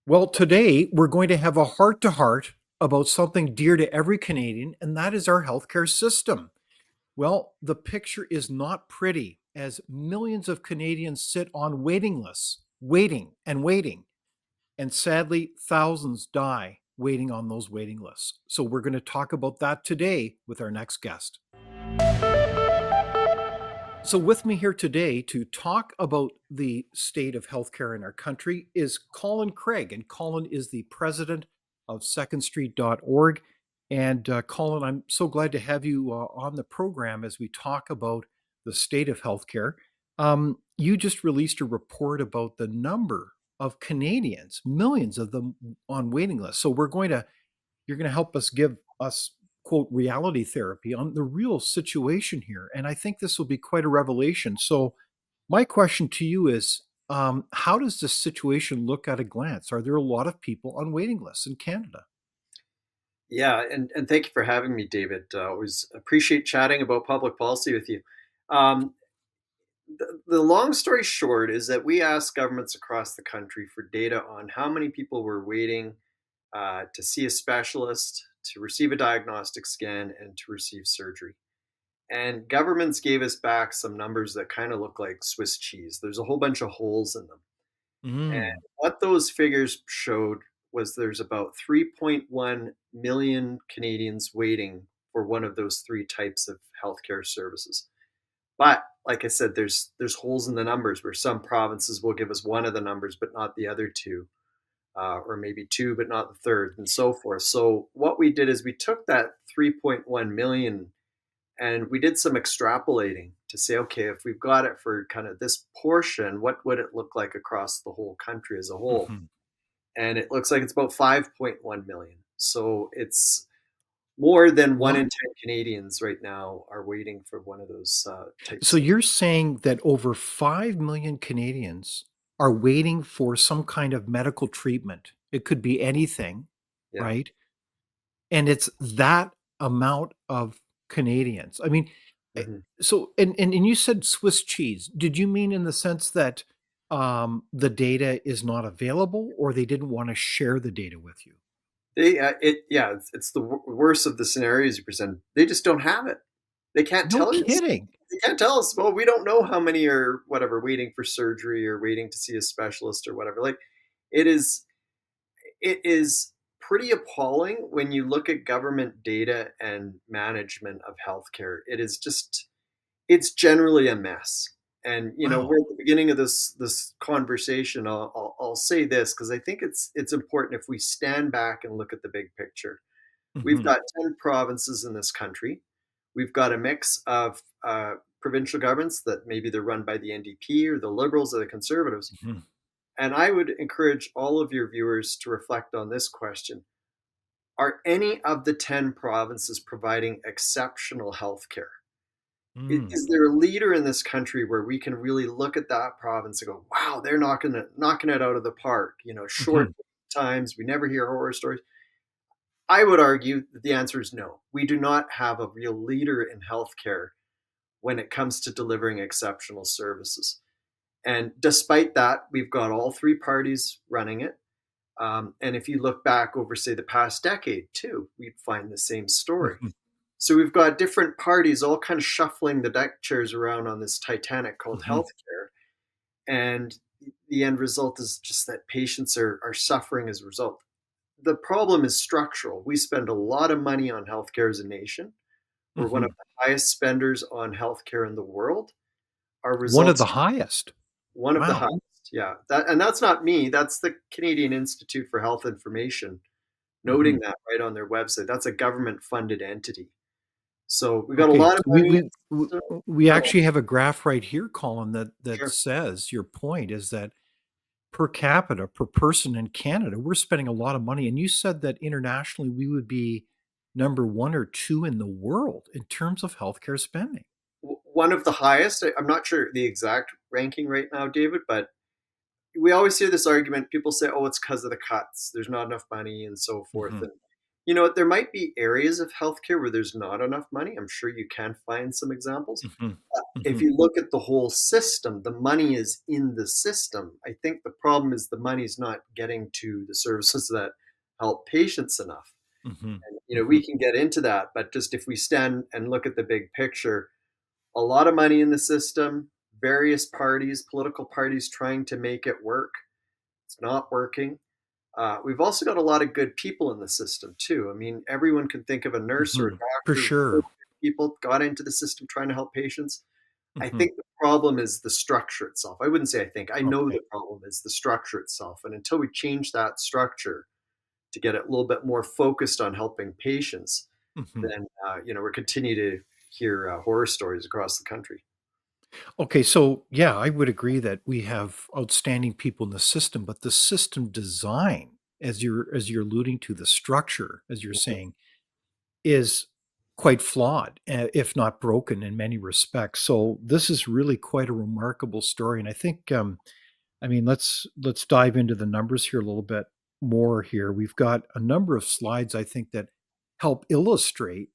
Well, today we're going to have a heart to heart about something dear to every Canadian, and that is our healthcare system. Well, the picture is not pretty as millions of Canadians sit on waiting lists, waiting and waiting. And sadly, thousands die waiting on those waiting lists. So we're going to talk about that today with our next guest. So, with me here today to talk about the state of healthcare in our country is Colin Craig. And Colin is the president of secondstreet.org. And Colin, I'm so glad to have you on the program as we talk about the state of healthcare. You just released a report about the number of Canadians, millions of them on waiting lists. So, you're going to help us give us quote reality therapy on the real situation here, and I think this will be quite a revelation. So my question to you is, how does this situation look at a glance? Are there a lot of people on waiting lists in Canada? Yeah, and thank you for having me, David. Always appreciate chatting about public policy with you. Um, the long story short is that we asked governments across the country for data on how many people were waiting to see a specialist, to receive a diagnostic scan, and to receive surgery. And governments gave us back some numbers that kind of look like Swiss cheese. There's a whole bunch of holes in them. And Mm. what those figures showed was there's about 3.1 million Canadians waiting for one of those three types of healthcare services. But like I said, there's holes in the numbers where some provinces will give us one of the numbers but not the other two, or maybe two but not the third, and so forth. So what we did is we took that 3.1 million and we did some extrapolating to say, okay, if we've got it for kind of this portion, what would it look like across the whole country as a whole? Mhm. And it looks like it's about 5.1 million. So it's more than one in What? 10 Canadians right now are waiting for one of those So types of. you're saying that over 5 million Canadians are waiting for some kind of medical treatment. It could be anything, Yeah. right? And it's that amount of Canadians. I mean, eh, Mhm. so and you said Swiss cheese. Did you mean in the sense that, the data is not available or they didn't wanna share the data with you? It's the worst of the scenarios you present. They just don't have it. They can't No tell us. kidding. They can't tell us. Well, we don't know how many are whatever waiting for surgery or waiting to see a specialist or whatever. Like, it is it is pretty appalling when you look at government data and management of healthcare. It's generally a mess. And we're Wow. at the beginning of this conversation. I'll say this because I think it's important if we stand back and look at the big picture. We've Mhm, got 10 provinces in this country. We've got a mix of provincial governments that maybe they're run by the NDP or the Liberals or the Conservatives. mhm. And I would encourage all of your viewers to reflect on this question. Are any of the 10 provinces providing exceptional health care? Mm, Is there a leader in this country where we can really look at that province and go, wow, they're knocking it out of the park? Short mhm, times, we never hear horror stories. I would argue that the answer is no. We do not have a real leader in healthcare when it comes to delivering exceptional services. And despite that, we've got all three parties running it. And if you look back over, say, the past decade, too, we'd find the same story. mhm, So we've got different parties all kind of shuffling the deck chairs around on this Titanic called mhm, healthcare. And the end result is just that patients are suffering as a result. The problem is structural. We spend a lot of money on healthcare as a nation. We're one of mhm. the highest spenders on healthcare in the world. Our One of the results, highest. one of the Wow. highest. Yeah, and that's not me. That's the Canadian Institute for Health Information noting Mhm. that right on their website. That's a government-funded entity. So we got a Okay, lot so of money in the system. we Go. actually have a graph right here, Colin, that Sure. says your point is that per capita, per person in Canada, we're spending a lot of money, and you said that internationally, we would be number 1 or 2 in the world in terms of healthcare spending. One of the highest. I'm not sure the exact ranking right now, David, but we always hear this argument. People say, "Oh, it's because of the cuts. There's not enough money, and so forth." Mhm. And You know what? There might be areas of healthcare where there's not enough money. I'm sure you can find some examples. Hmm. If Hmm. you look at the whole system, the money is in the system. I think the problem is the money's not getting to the services that help patients enough. Hmm. And, Hmm. we can get into that, but just if we stand and look at the big picture, a lot of money in the system, various parties, political parties trying to make it work. It's not working. We've also got a lot of good people in the system too. I mean, everyone can think of a nurse or a Hmm. For doctor, sure. people got into the system trying to help patients. I Hmm. think the problem is the structure itself. I wouldn't say I think. I know Okay. the problem is the structure itself. And until we change that structure to get it a little bit more focused on helping patients, Hmm. then we're continue to hear horror stories across the country. Okay, so yeah, I would agree that we have outstanding people in the system, but the system design, as you're alluding to, the structure, as you're Mhm. saying, is quite flawed, if not broken in many respects. So this is really quite a remarkable story, and I think, I mean, let's dive into the numbers here a little bit more. Here, we've got a number of slides I think that help illustrate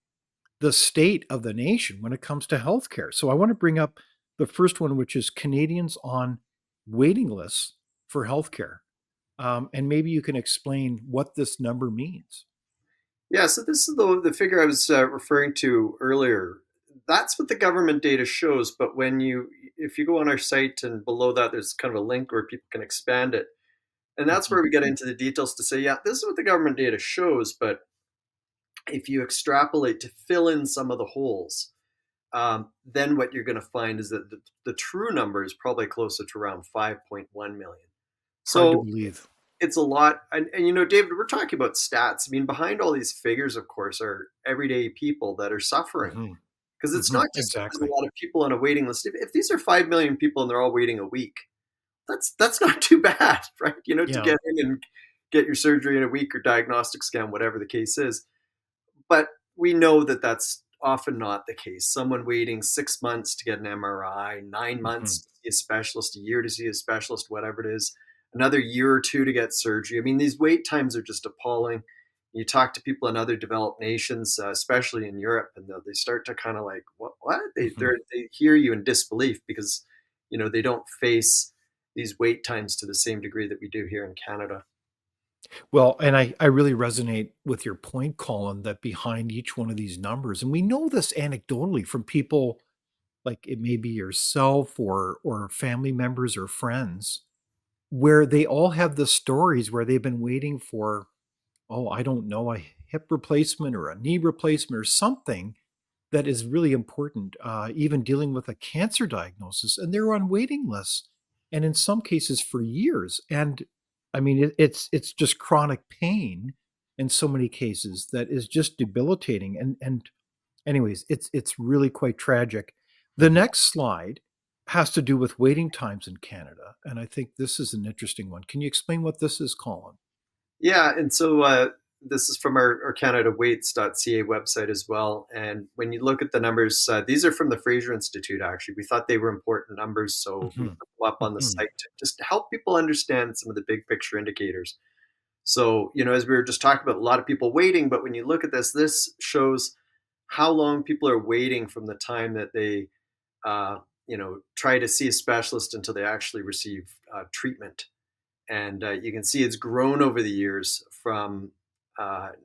the state of the nation when it comes to healthcare. So I want to bring up the first one, which is Canadians on waiting lists for healthcare. And maybe you can explain what this number means. Yeah, so this is the figure I was referring to earlier. That's what the government data shows. But if you go on our site and below that, there's kind of a link where people can expand it. And that's Mhm, where we get into the details to say, yeah, this is what the government data shows. But if you extrapolate to fill in some of the holes, then what you're going to find is that the true number is probably closer to around 5.1 million. hard to So believe. it's a lot. And David, we're talking about stats. I mean, behind all these figures, of course, are everyday people that are suffering. Mhm, Because it's not mhm, just that there's a exactly. lot of people on a waiting list. If these are 5 million people and they're all waiting a week, that's not too bad, right? To Yeah. get in and get your surgery in a week or diagnostic scan, whatever the case is. But we know that that's often not the case. Someone waiting 6 months to get an MRI, 9 months Mhm, to see a specialist, a year to see a specialist, whatever it is, another year or two to get surgery. I mean, these wait times are just appalling. You talk to people in other developed nations, especially in Europe, and they start to kind of like, what? What? mhm. They hear you in disbelief because they don't face these wait times to the same degree that we do here in Canada. Well, and I really resonate with your point, Colin, that behind each one of these numbers, and we know this anecdotally from people like it may be yourself or family members or friends, where they all have the stories where they've been waiting for, oh, I don't know, a hip replacement or a knee replacement or something that is really important, even dealing with a cancer diagnosis, and they're on waiting lists, and in some cases for years. And I mean, it's just chronic pain in so many cases that is just debilitating. And anyways, it's really quite tragic. The next slide has to do with waiting times in Canada, and I think this is an interesting one. Can you explain what this is, Colin? Yeah, and so this is from our CanadaWaits.ca website as well. And when you look at the numbers, these are from the Fraser Institute, actually. We thought they were important numbers, so we Mhm, put them up on the mhm. site to just help people understand some of the big picture indicators. So, as we were just talking about, a lot of people waiting, but when you look at this shows how long people are waiting from the time that they, try to see a specialist until they actually receive treatment. And you can see it's grown over the years from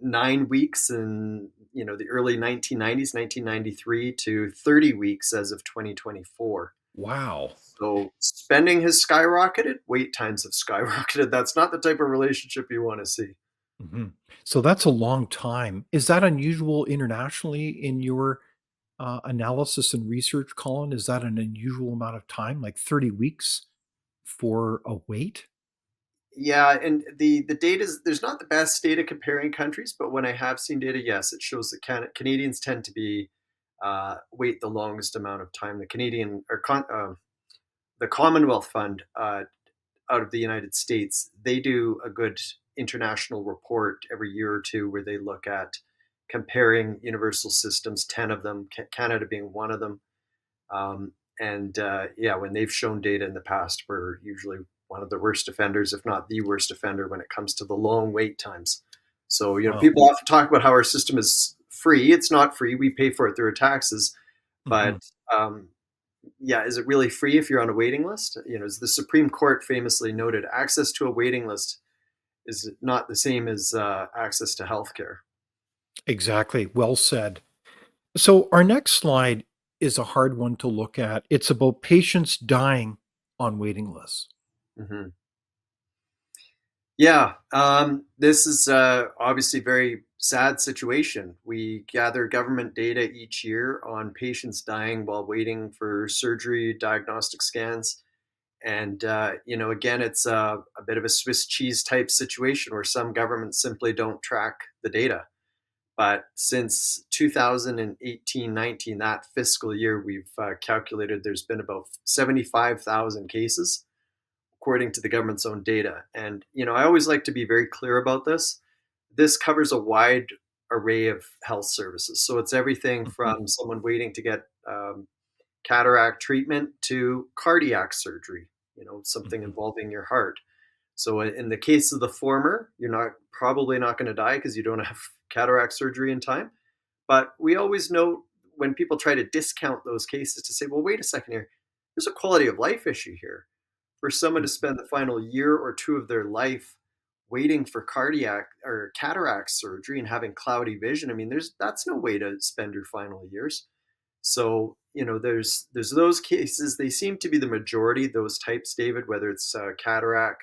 9 weeks in the early 1990s, 1993, to 30 weeks as of 2024. Wow. So spending has skyrocketed, wait times have skyrocketed. That's not the type of relationship you want to see. Mhm. So that's a long time. Is that unusual internationally in your, analysis and research, Colin? Is that an unusual amount of time, like 30 weeks for a wait? Yeah, and the data is there's not the best data comparing countries, but when I have seen data, yes, it shows that Canadians tend to be wait the longest amount of time. The Commonwealth Fund out of the United States, they do a good international report every year or two where they look at comparing universal systems, 10 of them, Canada being one of them. And yeah, when they've shown data in the past, we're usually one of the worst offenders, if not the worst offender, when it comes to the long wait times. So, Wow. people often talk about how our system is free. It's not free. We pay for it through our taxes. But Hmm. um, yeah, is it really free if you're on a waiting list? As the Supreme Court famously noted, access to a waiting list is not the same as access to healthcare. Exactly. Well said. So, our next slide is a hard one to look at. It's about patients dying on waiting lists. Hmm. Yeah, this is obviously a very sad situation. We gather government data each year on patients dying while waiting for surgery, diagnostic scans. And, again, it's a bit of a Swiss cheese type situation where some governments simply don't track the data. But since 2018-19, that fiscal year, we've calculated there's been about 75,000 cases according to the government's own data. And, I always like to be very clear about this. This covers a wide array of health services. So it's everything Mhm, from someone waiting to get cataract treatment to cardiac surgery, something mhm. involving your heart. So in the case of the former, you're not probably not going to die because you don't have cataract surgery in time. But we always note when people try to discount those cases to say, well, wait a second here, there's a quality of life issue here. For someone to spend the final year or two of their life waiting for cardiac or cataract surgery and having cloudy vision, I mean, that's no way to spend your final years. So, there's those cases. They seem to be the majority, those types, David, whether it's cataract,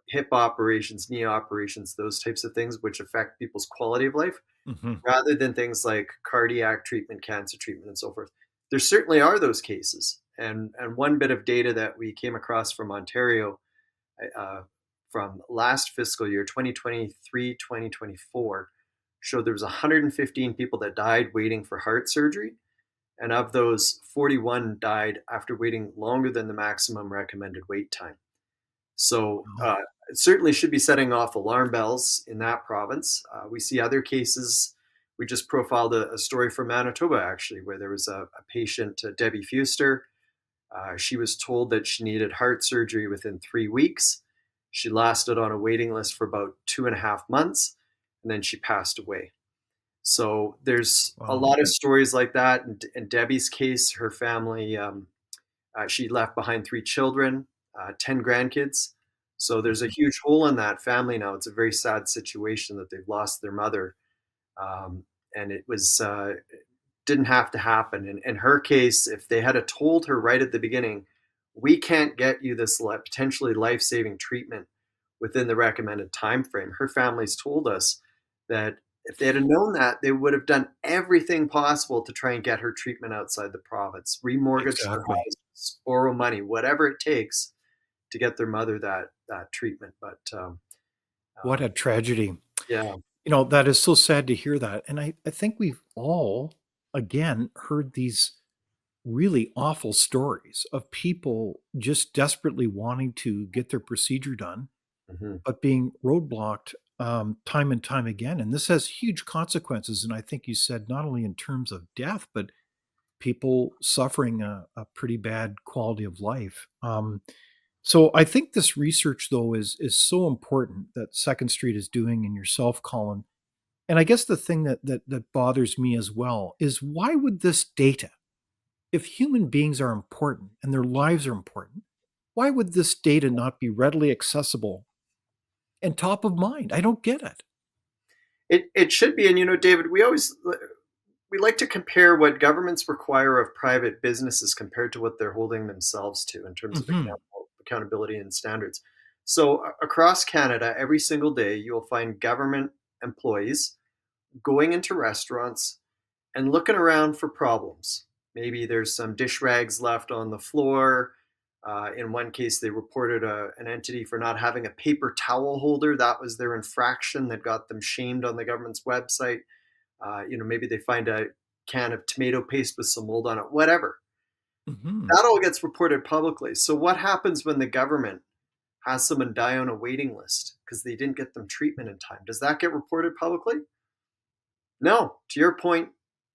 hip operations, knee operations, those types of things, which affect people's quality of life, Mhm. rather than things like cardiac treatment, cancer treatment, and so forth. There certainly are those cases. And one bit of data that we came across from Ontario uh, from last fiscal year, 2023, 2024, showed there was 115 people that died waiting for heart surgery. And of those, 41 died after waiting longer than the maximum recommended wait time. So Wow. it certainly should be setting off alarm bells in that province. We see other cases. We just profiled a story from Manitoba, actually, where there was a patient, Debbie Fuster. She was told that she needed heart surgery within 3 weeks. She lasted on a waiting list for about 2.5 months, and then she passed away. So there's a Wow. lot of stories like that. In Debbie's case, her family, she left behind 3 children, 10 grandkids. So there's a Mhm. huge hole in that family now. It's a very sad situation that they've lost their mother. Um, and it was didn't have to happen. In her case, if they had told her right at the beginning, we can't get you this potentially life-saving treatment within the recommended time frame, her family's told us that if they had known that, they would have done everything possible to try and get her treatment outside the province, remortgage their Exactly. houses, borrow money, whatever it takes to get their mother that treatment. But What a tragedy. yeah. That is so sad to hear that. And I think we've all, again, heard these really awful stories of people just desperately wanting to get their procedure done, Hmm. but being roadblocked time and time again. And this has huge consequences. And I think you said not only in terms of death, but people suffering a pretty bad quality of life. So I think this research, though, is so important that Second Street is doing, and yourself, Colin. And I guess the thing that bothers me as well is why would this data, if human beings are important and their lives are important, why would this data not be readily accessible and top of mind? I don't get it. It should be, and David, we like to compare what governments require of private businesses compared to what they're holding themselves to in terms of Hmm. accountability and standards. So across Canada, every single day, you'll find government employees going into restaurants and looking around for problems. Maybe there's some dish rags left on the floor. In one case, they reported an entity for not having a paper towel holder. That was their infraction that got them shamed on the government's website. Maybe they find a can of tomato paste with some mold on it, whatever. Hmm. That all gets reported publicly. So, what happens when the government has someone die on a waiting list because they didn't get them treatment in time? Does that get reported publicly? No. To your point,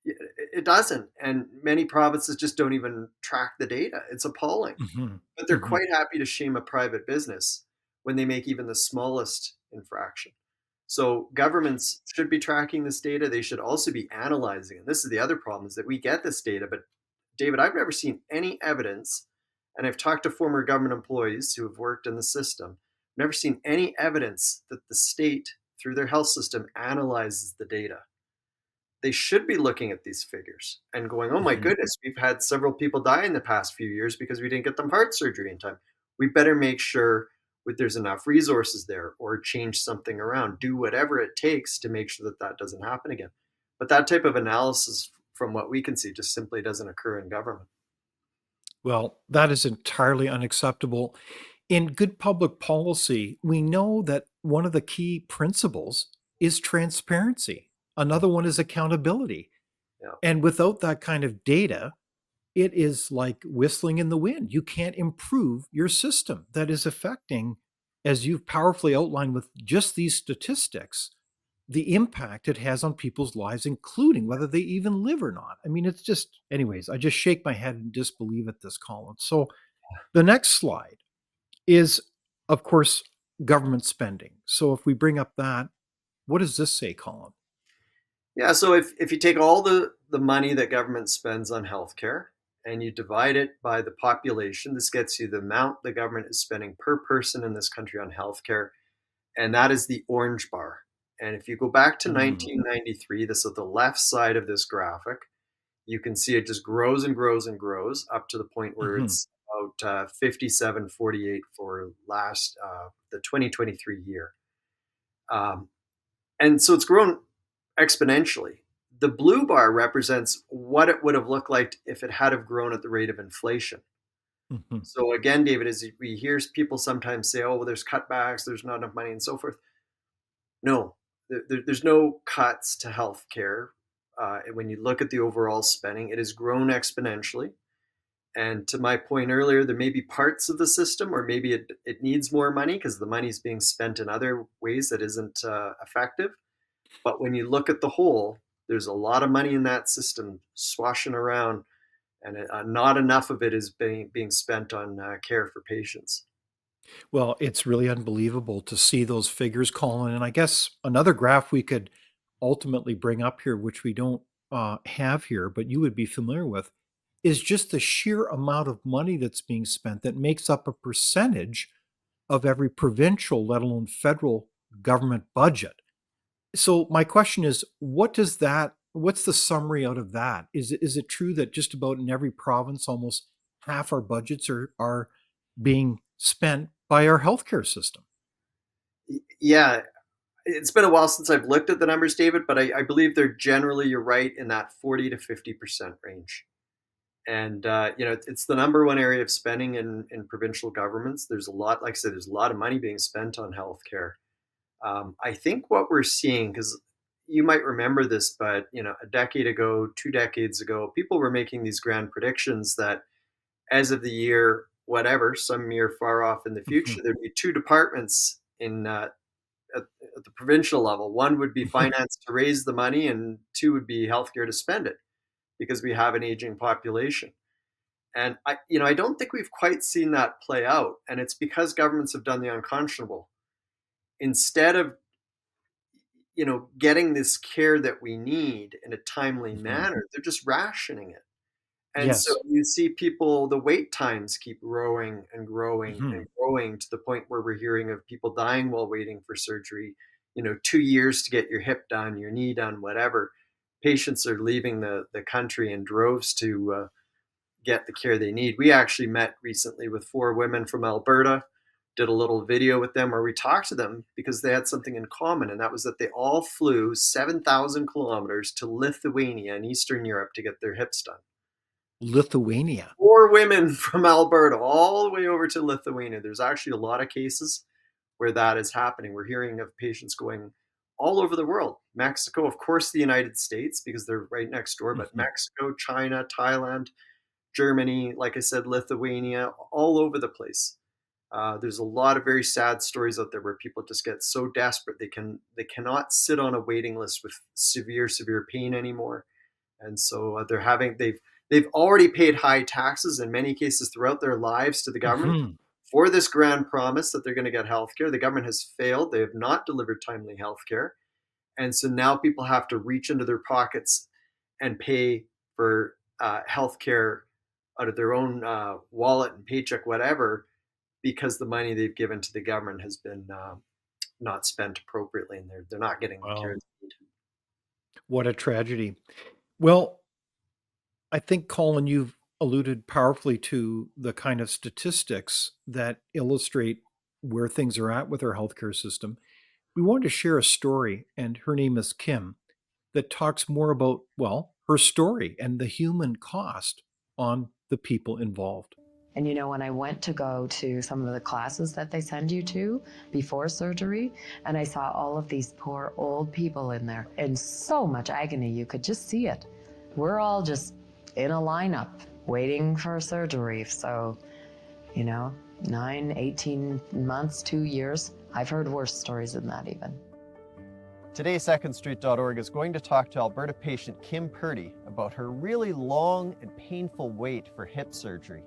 it doesn't. And many provinces just don't even track the data. It's appalling. Hmm. But they're Hmm. quite happy to shame a private business when they make even the smallest infraction. So governments should be tracking this data. They should also be analyzing it. This is the other problem, is that we get this data, but David, I've never seen any evidence, and I've talked to former government employees who have worked in the system, never seen any evidence that the state, through their health system, analyzes the data. They should be looking at these figures and going, oh my Mhm. goodness, we've had several people die in the past few years because we didn't get them heart surgery in time. We better make sure there's enough resources there, or change something around, do whatever it takes to make sure that that doesn't happen again. But that type of analysis, from what we can see, just simply doesn't occur in government. Well, that is entirely unacceptable. In good public policy, we know that one of the key principles is transparency. Another one is accountability. Yeah. And without that kind of data, it is like whistling in the wind. You can't improve your system that is affecting, as you've powerfully outlined with just these statistics, the impact it has on people's lives, including whether they even live or not. I mean, it's just, anyways, I just shake my head in disbelief at this, Colin. So the next slide is, of course, government spending. So if we bring up that, what does this say, Colin? Yeah, so if you take all the money that government spends on healthcare and you divide it by the population, this gets you the amount the government is spending per person in this country on healthcare, and that is the orange bar. And if you go back to Mm, 1993, this is the left side of this graphic, you can see it just grows and grows and grows up to the point where mhm. it's about 57.48 for last the 2023 year. Um, and so it's grown exponentially. The blue bar represents what it would have looked like if it had have grown at the rate of inflation. Mhm. So again, David, as we hear people sometimes say, "Oh, well, there's cutbacks, there's not enough money," and so forth. No, there's no cuts to healthcare. And when you look at the overall spending, it has grown exponentially. And to my point earlier, there may be parts of the system, or maybe it needs more money because the money is being spent in other ways that isn't effective. But when you look at the whole, there's a lot of money in that system swashing around, and not enough of it is being spent on care for patients. Well, it's really unbelievable to see those figures, Colin. And I guess another graph we could ultimately bring up here, which we don't have here, but you would be familiar with, is just the sheer amount of money that's being spent that makes up a percentage of every provincial, let alone federal government budget. So my question is, what's the summary out of that? Is it true that just about in every province, almost half our budgets are being spent by our healthcare system? Yeah, it's been a while since I've looked at the numbers, David, but I believe they're generally, you're right, in that 40 to 50% range. And it's the number one area of spending in provincial governments. There's a lot, like I said, there's a lot of money being spent on healthcare. I think what we're seeing, because you might remember this, but a decade ago, 2 decades ago, people were making these grand predictions that as of the year whatever, some year far off in the future, Mhm. there'd be two departments at, at the provincial level. One would be finance to raise the money, and two would be healthcare to spend it, because we have an aging population. And I don't think we've quite seen that play out, and it's because governments have done the unconscionable. Instead of getting this care that we need in a timely Mhm. manner, they're just rationing it. And so Yes. you see people, the wait times keep growing and growing and Mhm. growing, to the point where we're hearing of people dying while waiting for surgery. 2 years to get your hip done, your knee done, whatever. Patients are leaving the country in droves to get the care they need. We actually met recently with four women from Alberta, did a little video with them where we talked to them because they had something in common, and that was that they all flew 7,000 kilometers to Lithuania in Eastern Europe to get their hips done. Lithuania. Four women from Alberta all the way over to Lithuania. There's actually a lot of cases where that is happening. We're hearing of patients going all over the world. Mexico, of course, the United States, because they're right next door, but Mhm. Mexico, China, Thailand, Germany, like I said, Lithuania, all over the place. There's a lot of very sad stories out there where people just get so desperate they cannot sit on a waiting list with severe pain anymore, and so they've already paid high taxes in many cases throughout their lives to the government, Mhm. for this grand promise that they're going to get healthcare. The government has failed. They have not delivered timely healthcare. And so now people have to reach into their pockets and pay for healthcare out of their own wallet and paycheck, whatever, because the money they've given to the government has been not spent appropriately, and they're not getting the care Wow, they need. what a tragedy. Well, I think, Colin, you've alluded powerfully to the kind of statistics that illustrate where things are at with our healthcare system. We wanted to share a story, and her name is Kim, that talks more about, well, her story and the human cost on the people involved. And when I went to go to some of the classes that they send you to before surgery, and I saw all of these poor old people in there in so much agony, you could just see it. We're all just in a lineup waiting for surgery. So, 9, 18 months, 2 years. I've heard worse stories than that even. Today, secondstreet.org is going to talk to Alberta patient Kim Purdy about her really long and painful wait for hip surgery.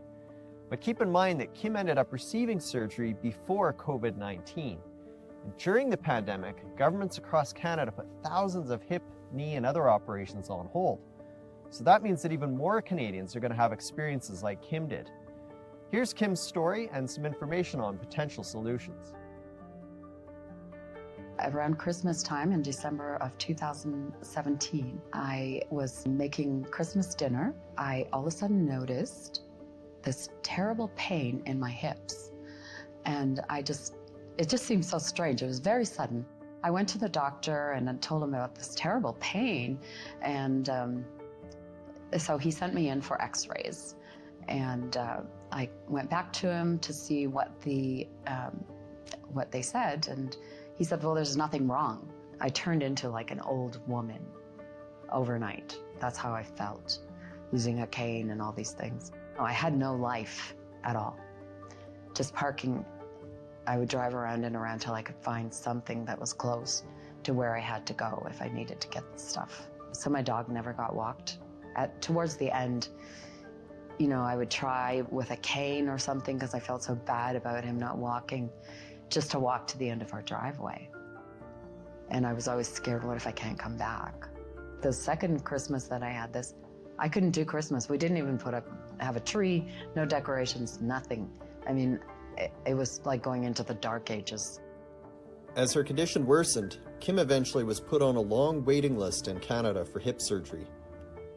But keep in mind that Kim ended up receiving surgery before COVID-19. And during the pandemic, governments across Canada put thousands of hip, knee, and other operations on hold. So that means that even more Canadians are going to have experiences like Kim did. Here's Kim's story and some information on potential solutions. Around Christmas time in December of 2017, I was making Christmas dinner. I all of a sudden noticed this terrible pain in my hips. And it just seemed so strange. It was very sudden. I went to the doctor and I told him about this terrible pain. And so he sent me in for x-rays. And I went back to him to see what they said. And he said, well, there's nothing wrong. I turned into like an old woman overnight. That's how I felt, losing a cane and all these things. I had no life at all. Just parking, I would drive around and around till I could find something that was close to where I had to go if I needed to get the stuff. So my dog never got walked. Towards the end, I would try with a cane or something because I felt so bad about him not walking, just to walk to the end of our driveway. And I was always scared, what if I can't come back? The second Christmas that I had this, I couldn't do Christmas. We didn't even have a tree, no decorations, nothing. I mean, it was like going into the dark ages. As her condition worsened, Kim eventually was put on a long waiting list in Canada for hip surgery.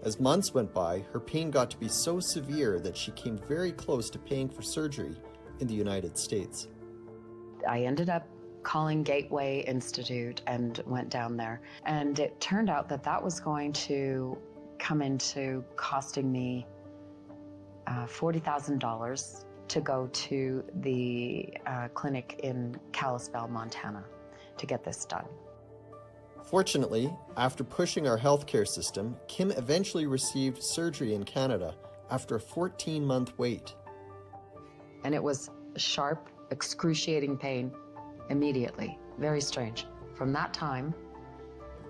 As months went by, her pain got to be so severe that she came very close to paying for surgery in the United States. I ended up calling Gateway Institute and went down there. And it turned out that was going to come into costing me $40,000 to go to the clinic in Kalispell, Montana, to get this done. Fortunately, after pushing our healthcare system, Kim eventually received surgery in Canada after a 14-month wait. And it was sharp, excruciating pain immediately. Very strange. From that time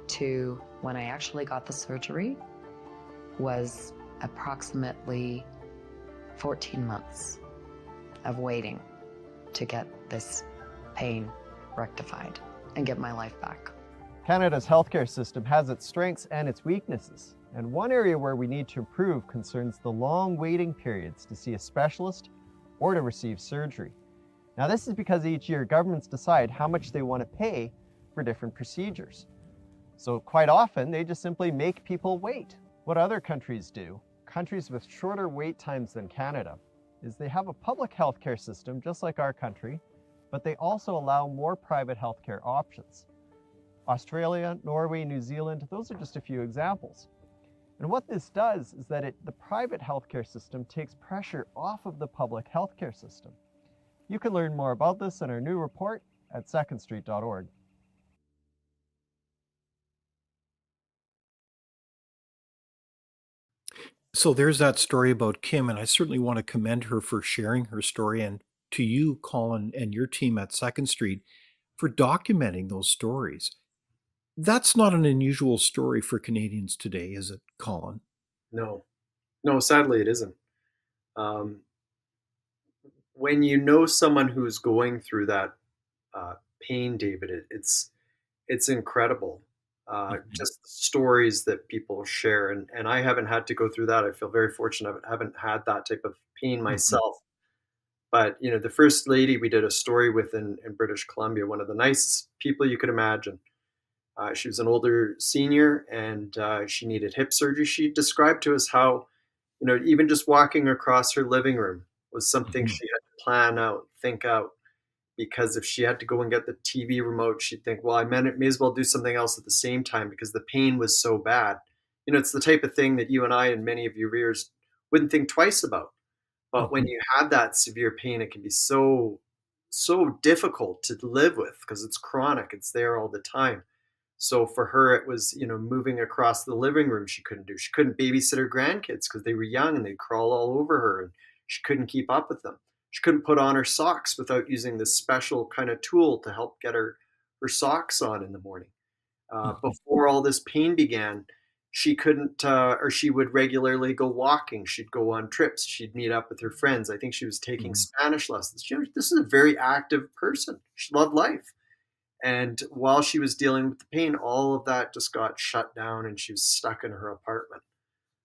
to when I actually got the surgery was approximately 14 months of waiting to get this pain rectified and get my life back. Canada's healthcare system has its strengths and its weaknesses, and one area where we need to improve concerns the long waiting periods to see a specialist or to receive surgery. Now, this is because each year governments decide how much they want to pay for different procedures. So quite often, they just simply make people wait. What other countries do, countries with shorter wait times than Canada, is they have a public healthcare system just like our country, but they also allow more private healthcare options. Australia, Norway, New Zealand, those are just a few examples. And what this does is that the private healthcare system takes pressure off of the public healthcare system. You can learn more about this in our new report at secondstreet.org. So there's that story about Kim, and I certainly want to commend her for sharing her story, and to you, Colin, and your team at Second Street for documenting those stories. That's not an unusual story for Canadians today, is it, Colin? No, no, sadly it isn't. Um, when you know someone who's going through that uh, pain, David, it's incredible. Mhm. Just the stories that people share, and I haven't had to go through that. I feel very fortunate. I haven't had that type of pain Mhm. myself. But the first lady we did a story with in British Columbia, one of the nicest people you could imagine. She was an older senior, and she needed hip surgery. She described to us how, even just walking across her living room was something Mhm. she had to plan out, think out, because if she had to go and get the TV remote, she'd think, well, I may as well do something else at the same time because the pain was so bad. It's the type of thing that you and I and many of your viewers wouldn't think twice about. But when Mhm. you have that severe pain, it can be so difficult to live with because it's chronic. It's there all the time. So for her, it was, moving across the living room she couldn't do. She couldn't babysit her grandkids because they were young and they'd crawl all over her and she couldn't keep up with them. She couldn't put on her socks without using this special kind of tool to help get her socks on in the morning. Mhm. Before all this pain began, she couldn't, or she would regularly go walking. She'd go on trips. She'd meet up with her friends. I think she was taking Mhm. Spanish lessons. This is a very active person. She loved life. And while she was dealing with the pain, all of that just got shut down and she was stuck in her apartment.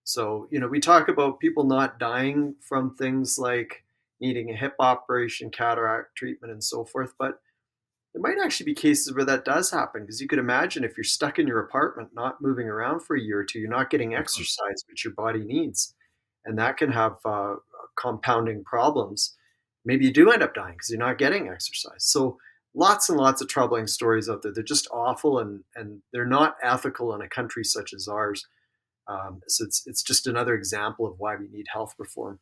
So, we talk about people not dying from things like needing a hip operation, cataract treatment, and so forth. But there might actually be cases where that does happen because you could imagine if you're stuck in your apartment, not moving around for a year or two, you're not getting Mhm. exercise, which your body needs. And that can have compounding problems. Maybe you do end up dying because you're not getting exercise. So lots and lots of troubling stories out there. They're just awful and they're not ethical in a country such as ours. So it's just another example of why we need health reform.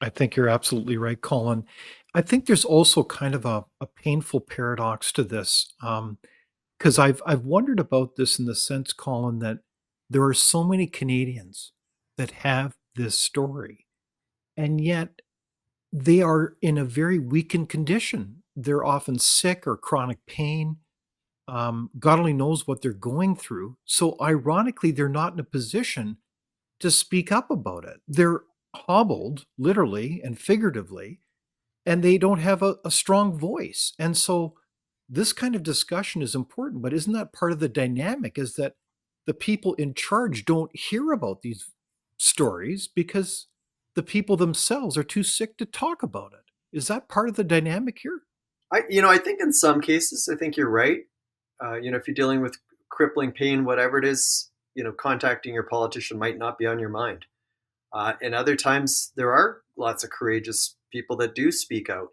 I think you're absolutely right, Colin. I think there's also kind of a painful paradox to this, because I've wondered about this in the sense, Colin, that there are so many Canadians that have this story, and yet they are in a very weakened condition. They're often sick or chronic pain. God only knows what they're going through. So ironically, they're not in a position to speak up about it. They're hobbled, literally and figuratively, and they don't have a strong voice. And so this kind of discussion is important, but isn't that part of the dynamic is that the people in charge don't hear about these stories because the people themselves are too sick to talk about it. Is that part of the dynamic here? I think in some cases, I think you're right. If you're dealing with crippling pain, whatever it is, contacting your politician might not be on your mind. And other times, there are lots of courageous people that do speak out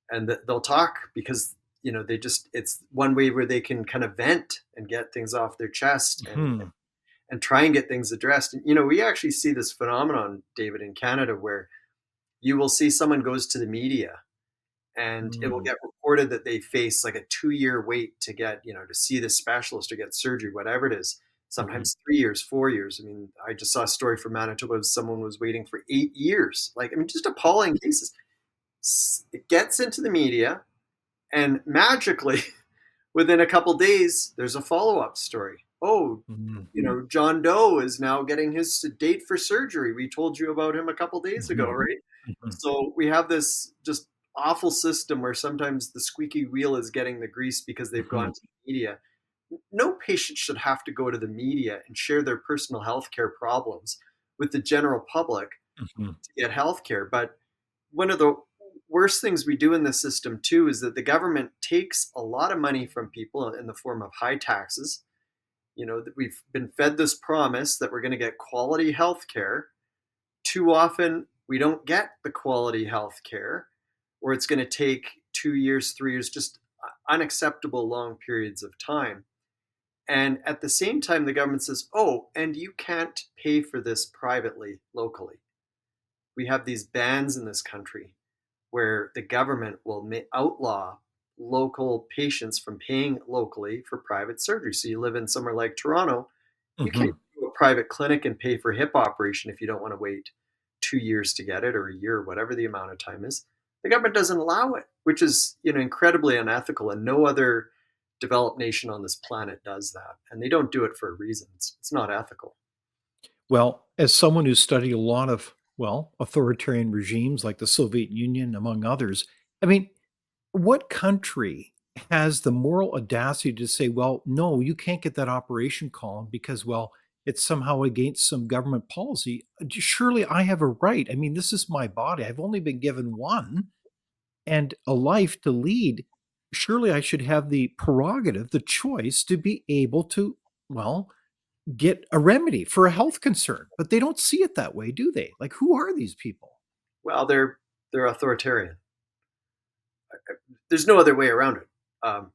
and that they'll talk because it's one way where they can kind of vent and get things off their chest Mhm. and try and get things addressed. And we actually see this phenomenon, David, in Canada, where you will see someone goes to the media and it will Mm. get reported that they face like a 2-year wait to get to see the specialist or get surgery, whatever it is. Mhm. Sometimes 3 years, 4 years. I mean, I just saw a story from Manitoba of someone was waiting for 8 years. Like, I mean, just appalling cases. It gets into the media, and magically, within a couple days, there's a follow-up story. Oh, Mhm. John Doe is now getting his date for surgery. We told you about him a couple days ago, Mhm. right? Mhm. So we have this just awful system where sometimes the squeaky wheel is getting the grease because they've gone Mhm. to the media. No patient should have to go to the media and share their personal health care problems with the general public Mhm. to get health care. But one of the worst things we do in the system too is that the government takes a lot of money from people in the form of high taxes. That we've been fed this promise that we're going to get quality health care. Too often we don't get the quality health care, or it's going to take 2 years, 3 years, just unacceptable long periods of time. And at the same time, the government says, oh, and you can't pay for this privately, locally. We have these bans in this country where the government will outlaw local patients from paying locally for private surgery. So you live in somewhere like Toronto, you can't Mhm. go to a private clinic and pay for a hip operation if you don't want to wait 2 years to get it or a year or whatever the amount of time is. The government doesn't allow it, which is incredibly unethical, and no other developed nation on this planet does that. And they don't do it for a reason. It's not ethical. Well, as someone who's studied a lot of well, authoritarian regimes like the Soviet Union, among others. I mean, what country has the moral audacity to say, well, no, you can't get that operation, Colin, because, well, it's somehow against some government policy? Surely I have a right. I mean, this is my body. I've only been given one and a life to lead. Surely I should have the prerogative, the choice to be able to, well, get a remedy for a health concern. But they don't see it that way, do they? Like, who are these people? Well, they're authoritarian. There's no other way around it.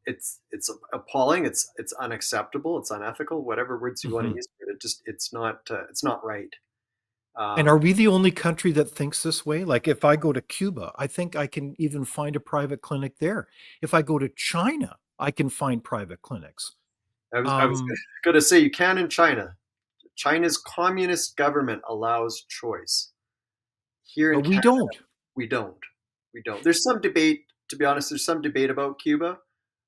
It's appalling. It's unacceptable. It's unethical. Whatever words you want to Mhm. use for it, it's not right. And are Um, we the only country that thinks this way? Like, if I go to Cuba, I think I can even find a private clinic there. If I go to China, I can find private clinics. I was Um, going to say you can in China. China's communist government allows choice. Here in but we Canada, don't. we don't. We don't. There's some debate, to be honest, there's some debate about Cuba.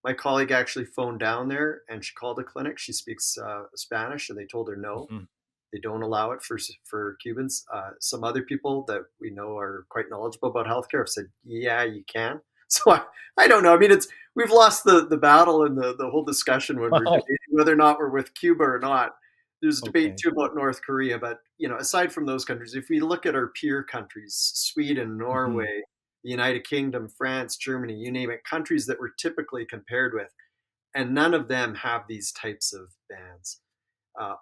My colleague actually phoned down there and she called a clinic. She speaks Spanish and they told her no. Mhm. They don't allow it for Cubans. Some other people that we know are quite knowledgeable about healthcare have said, "Yeah, you can." So I don't know. I mean, it's we've lost the battle and the whole discussion when we're Wow. debating whether or not we're with Cuba or not. There's a debate Okay. too about North Korea, but aside from those countries, if we look at our peer countries, Sweden, Mhm. Norway, the United Kingdom, France, Germany, you name it, countries that we're typically compared with, and none of them have these types of bans.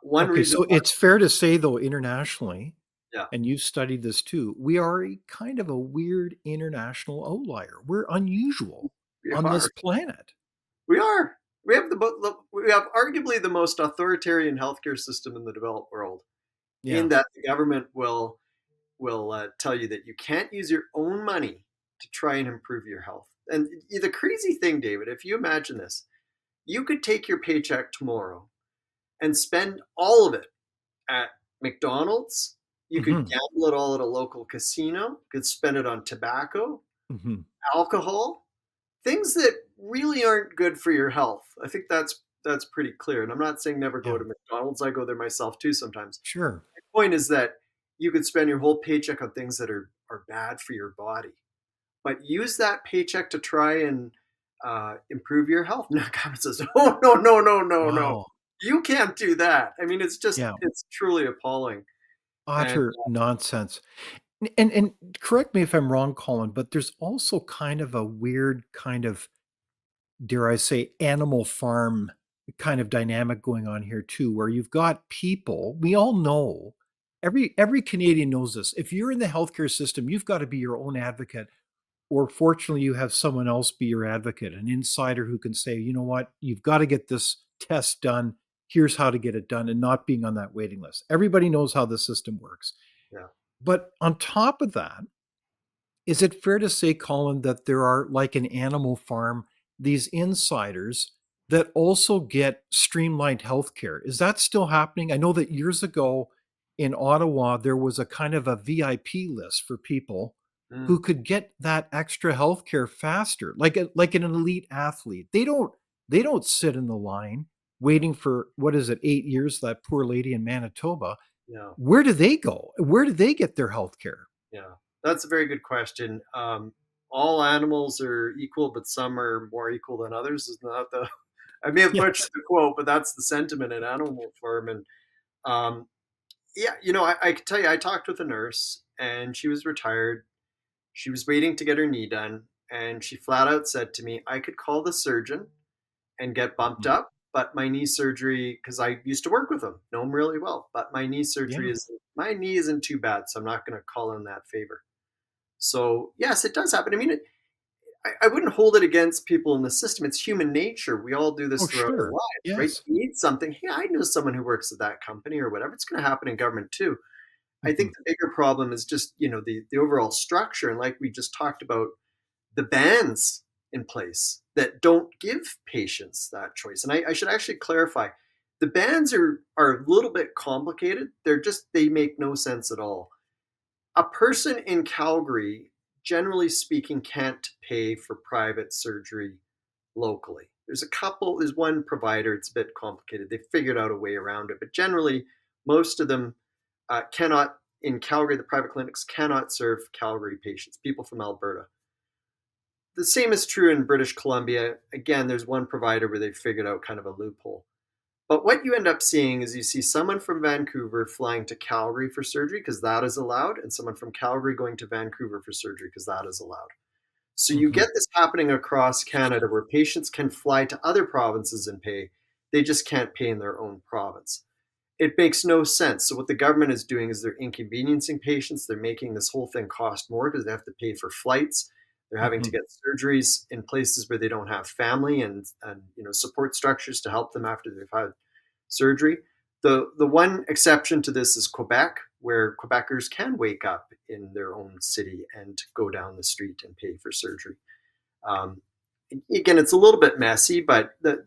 One Okay, reason so why, it's fair to say, though, internationally, yeah, and you've studied this too, we are a kind of a weird international outlier. We're unusual we on this are. planet. We are. We have arguably the most authoritarian healthcare system in the developed world. In Yeah. that the government will tell you that you can't use your own money to try and improve your health. And the crazy thing, David, if you imagine this, you could take your paycheck tomorrow and spend all of it at McDonald's. You could Mhm. gamble it all at a local casino. You could spend it on tobacco, Mhm. alcohol, things that really aren't good for your health. I think that's pretty clear. And I'm not saying never go Yeah. to McDonald's. I go there myself too sometimes. Sure. My point is that you could spend your whole paycheck on things that are bad for your body, but use that paycheck to try and improve your health. Now government says, "Oh no, no, no, no, no, Wow. you can't do that." I mean, Yeah. it's truly appalling. And Utter nonsense. And correct me if I'm wrong, Colin, but there's also kind of a weird kind of, dare I say, animal farm kind of dynamic going on here too, where you've got people, we all know, every Canadian knows this. If you're in the healthcare system, you've got to be your own advocate, or fortunately you have someone else be your advocate, an insider who can say, you know what, you've got to get this test done. Here's how to get it done, and not being on that waiting list. Everybody knows how the system works. yeah, But on top of that, is it fair to say, Colin, that there are, like an animal farm, these insiders that also get streamlined healthcare? Is that still happening? I know that years ago in Ottawa, there was a kind of a VIP list for people who mm, could get that extra healthcare faster, like an elite athlete. They don't sit in the line waiting for, what is it, 8 years, that poor lady in Manitoba. yeah, Where do they go? Where do they get their healthcare? yeah. That's a very good question. All animals are equal, but some are more equal than others. Is not the I may have butchered Yes. the quote, but that's the sentiment in Animal Farm. And um, yeah, I can tell you, I talked with a nurse, and she was retired. She was waiting to get her knee done, and she flat out said to me, "I could call the surgeon and get bumped Mhm. up, but my knee surgery, because I used to work with him, know him really well, but Yeah. my knee isn't too bad, so I'm not going to call in that favor." So yes, it does happen. I mean, I wouldn't hold it against people in the system. It's human nature. We all do Oh, this throughout our sure. lives, right? Yes. You need something. Hey, I know someone who works at that company or whatever. It's going to happen in government too. I Mhm. think the bigger problem is just the overall structure, and like we just talked about, the bans in place that don't give patients that choice. And I should actually clarify, the bans are a little bit complicated. They make no sense at all. A person in Calgary, generally speaking, can't pay for private surgery locally. There's one provider, it's a bit complicated. They figured out a way around it, but generally, most of them cannot. in Calgary, the private clinics cannot serve Calgary patients, people from Alberta. The same is true in British Columbia. Again, there's one provider where they've figured out kind of a loophole. But what you end up seeing is you see someone from Vancouver flying to Calgary for surgery because that is allowed, and someone from Calgary going to Vancouver for surgery because that is allowed. So you Hmm. get this happening across Canada where patients can fly to other provinces and pay. They just can't pay in their own province. It makes no sense. So what the government is doing is they're inconveniencing patients. They're making this whole thing cost more because they have to pay for flights. They're having to Hmm. get surgeries in places where they don't have family and support structures to help them after they've had surgery. The one exception to this is Quebec, where Quebecers can wake up in their own city and go down the street and pay for surgery. Um, Again, it's a little bit messy, but the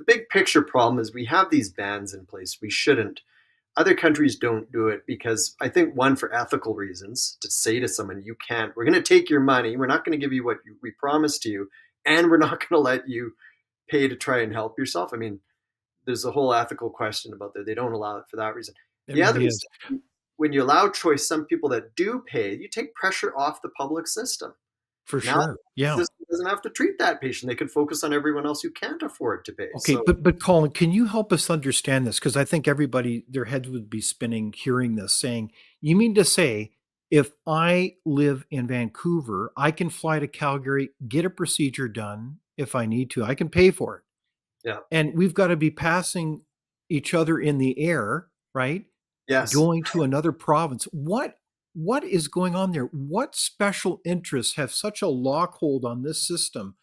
big picture problem is we have these bans in place. We shouldn't. Other countries don't do it because I think one, for ethical reasons, to say to someone, you can't, we're going to take your money. We're not going to give you what we promised you. And we're not going to let you pay to try and help yourself. I mean, there's a whole ethical question about that. They don't allow it for that reason. It The other really is is. when you allow choice, some people that do pay, you take pressure off the public system. For Now sure. the Yeah. system doesn't have to treat that patient. They can focus on everyone else who can't afford to pay. Okay, So but Colin, can you help us understand this? Because I think everybody, their heads would be spinning hearing this, saying, you mean to say if I live in Vancouver, I can fly to Calgary, get a procedure done if I need to. I can pay for it. yeah, And we've got to be passing each other in the air, right? yes, Going to another province. What is going on there? What special interests have such a lockhold on this system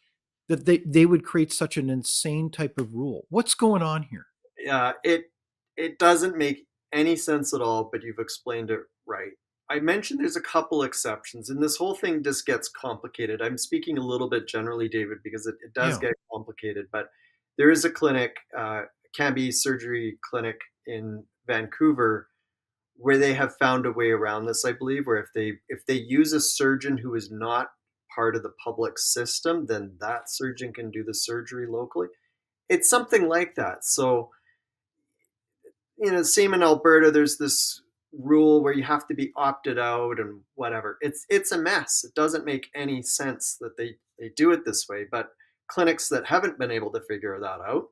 that they would create such an insane type of rule? What's going on here? it doesn't make any sense at all. But you've explained it right. I mentioned there's a couple exceptions, and this whole thing just gets complicated. I'm speaking a little bit generally, David, because it does Yeah. get complicated. But there is a clinic, Canby Surgery Clinic in Vancouver, where they have found a way around this. I believe, where if they use a surgeon who is not part of the public system, then that surgeon can do the surgery locally. It's something like that. So same in Alberta. There's this rule where you have to be opted out and whatever. It's a mess. It doesn't make any sense that they do it this way. But clinics that haven't been able to figure that out,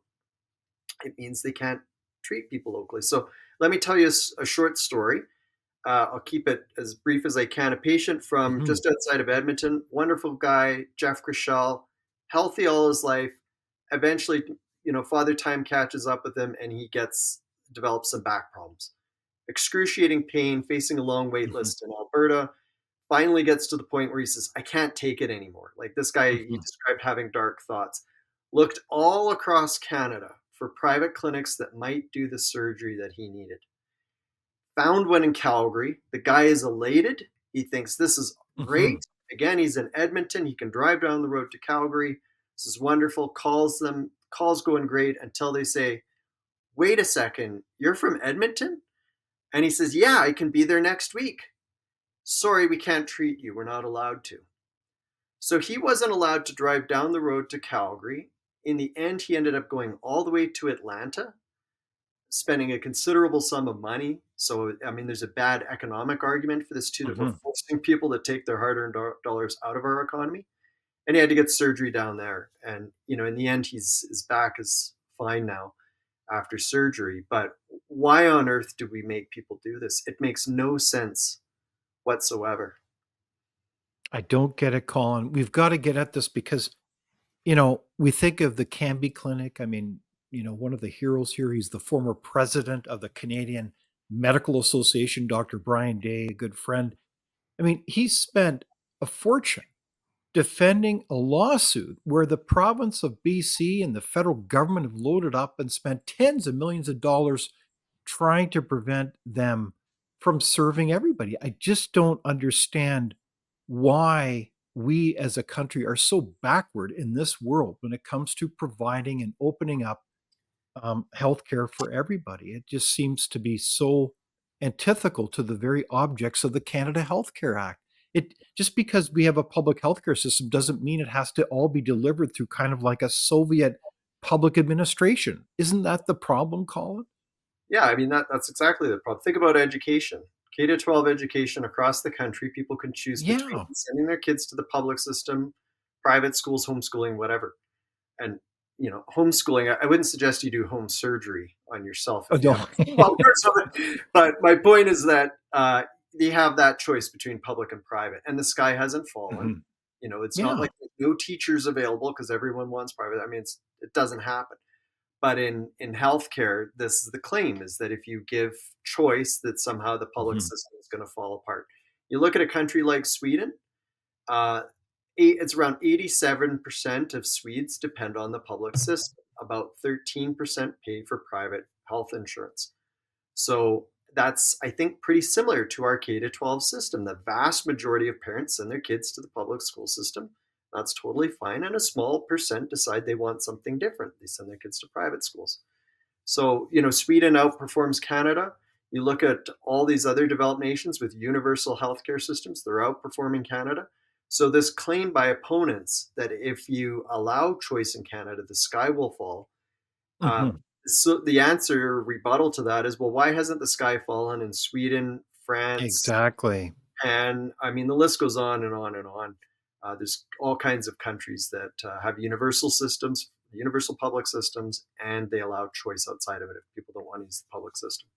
it means they can't treat people locally. So let me tell you a short story. I'll keep it as brief as I can. A patient from Mhm. just outside of Edmonton, wonderful guy, Jeff Chrishell, healthy all his life. Eventually, Father Time catches up with him and he develops some back problems. Excruciating pain, facing a long wait Mhm. list in Alberta. Finally gets to the point where he says, I can't take it anymore. Like this guy, he Mhm. described having dark thoughts. Looked all across Canada for private clinics that might do the surgery that he needed. Found one in Calgary. The guy is elated. He thinks this is Mhm. great. Again, he's in Edmonton. He can drive down the road to Calgary. This is wonderful. Calls them. Calls going great until they say, wait a second, you're from Edmonton? And he says, yeah, I can be there next week. Sorry, we can't treat you. We're not allowed to. So he wasn't allowed to drive down the road to Calgary. In the end, he ended up going all the way to Atlanta, spending a considerable sum of money. So, I mean, there's a bad economic argument for this too, that we're Mhm. forcing people to take their hard-earned dollars out of our economy. And he had to get surgery down there. And in the end, his back is fine now after surgery. But why on earth do we make people do this? It makes no sense whatsoever. I don't get it, Colin. We've got to get at this because, we think of the Canby Clinic. I mean, one of the heroes here, he's the former president of the Canadian Medical Association, Dr. Brian Day, a good friend. I mean, he spent a fortune defending a lawsuit where the province of BC and the federal government have loaded up and spent tens of millions of dollars trying to prevent them from serving everybody. I just don't understand why we as a country are so backward in this world when it comes to providing and opening up healthcare for everybody. It just seems to be so antithetical to the very objects of the Canada Healthcare Act. It just because we have a public healthcare system doesn't mean it has to all be delivered through kind of like a Soviet public administration. Isn't that the problem, Colin? Yeah, I mean that's exactly the problem. Think about education. K to 12 education across the country. People can choose between Yeah. sending their kids to the public system, private schools, homeschooling, whatever. And homeschooling, I wouldn't suggest you do home surgery on yourself Oh, if you no. have well, or something. But my point is that they have that choice between public and private, and the sky hasn't fallen. Mhm. It's not Yeah. like there's no teachers available because everyone wants private. I mean, it doesn't happen. But in healthcare, this is the claim: is that if you give choice, that somehow the public Mhm. system is going to fall apart. You look at a country like Sweden. Uh, it's around 87% of Swedes depend on the public system. About 13% pay for private health insurance. So that's, I think, pretty similar to our K to 12 system. The vast majority of parents send their kids to the public school system. That's totally fine. And a small percent decide they want something different. They send their kids to private schools. So, Sweden outperforms Canada. You look at all these other developed nations with universal healthcare systems, they're outperforming Canada. So, this claim by opponents that if you allow choice in Canada, the sky will fall. Uh, Mhm. so, the answer rebuttal to that is, well, why hasn't the sky fallen in Sweden, France, Exactly. and I mean, the list goes on and on and on. There's all kinds of countries that have universal systems, universal public systems, and they allow choice outside of it if people don't want to use the public system.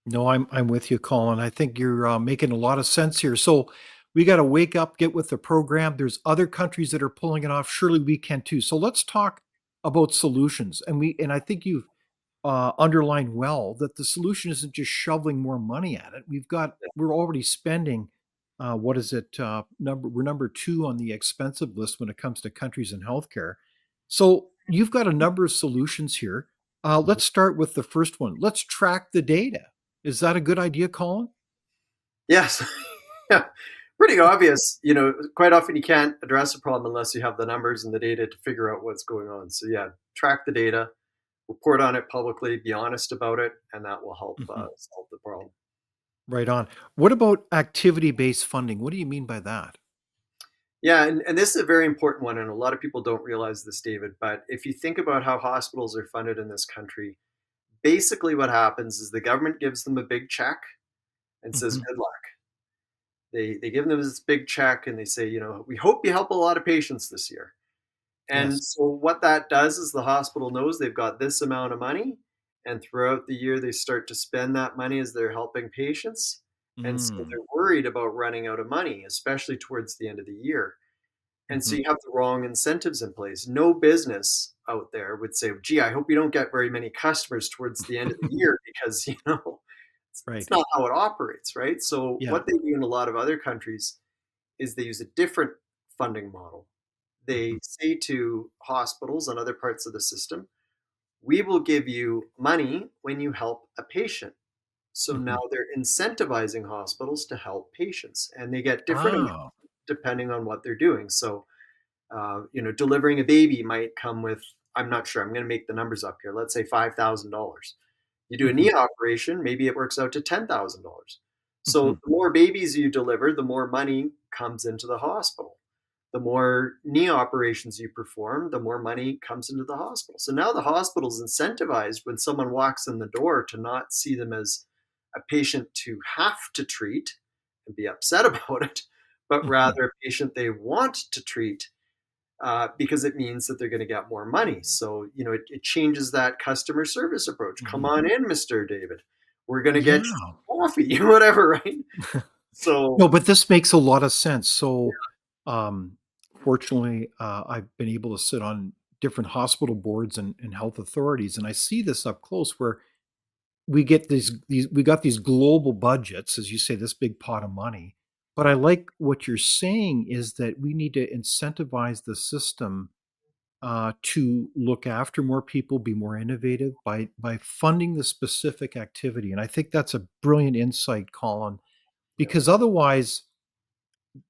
No, I'm with you, Colin. I think you're making a lot of sense here. So we got to wake up, get with the program. There's other countries that are pulling it off. Surely we can too. So let's talk about solutions. And I think you've underlined well that the solution isn't just shoveling more money at it. We're already spending what is it? We're number two on the expensive list when it comes to countries in healthcare. So you've got a number of solutions here. Mhm. Let's start with the first one. Let's track the data. Is that a good idea, Colin? Yes, yeah, pretty obvious. Quite often you can't address a problem unless you have the numbers and the data to figure out what's going on. So yeah, track the data, report on it publicly, be honest about it, and that will help Mhm. solve the problem. Right on. What about activity-based funding? What do you mean by that? Yeah, and this is a very important one, and a lot of people don't realize this, David. But if you think about how hospitals are funded in this country, basically what happens is the government gives them a big check and says, Mhm. "Good luck." They give them this big check and they say, "We hope you help a lot of patients this year." Yes. And so what that does is the hospital knows they've got this amount of money, and throughout the year they start to spend that money as they're helping patients. And so Mm. they're worried about running out of money, especially towards the end of the year. And so Mhm. you have the wrong incentives in place. No business out there would say, "Gee, I hope you don't get very many customers towards the end of the year," because it's Right. not how it operates, right? So Yeah. what they do in a lot of other countries is they use a different funding model. Mhm. They say to hospitals and other parts of the system, "We will give you money when you help a patient." So now Mhm. they're incentivizing hospitals to help patients, and they get different amounts Ah. depending on what they're doing. So delivering a baby might come with, I'm not sure, I'm going to make the numbers up here. Let's say $5,000. You do a Mhm. knee operation, maybe it works out to $10,000. So Mhm. the more babies you deliver, the more money comes into the hospital. The more knee operations you perform, the more money comes into the hospital. So now the hospital's incentivized when someone walks in the door to not see them as a patient to have to treat and be upset about it, but Mhm. rather a patient they want to treat because it means that they're going to get more money. So, it changes that customer service approach. "Come Mhm. on in, Mr. David. We're going to get you Yeah. some coffee," whatever, right? So, No, but this makes a lot of sense. So, um, fortunately, I've been able to sit on different hospital boards and health authorities, and I see this up close where we got these global budgets, as you say, this big pot of money. But I like what you're saying is that we need to incentivize the system to look after more people, be more innovative by funding the specific activity. And I think that's a brilliant insight, Colin, yeah, because otherwise,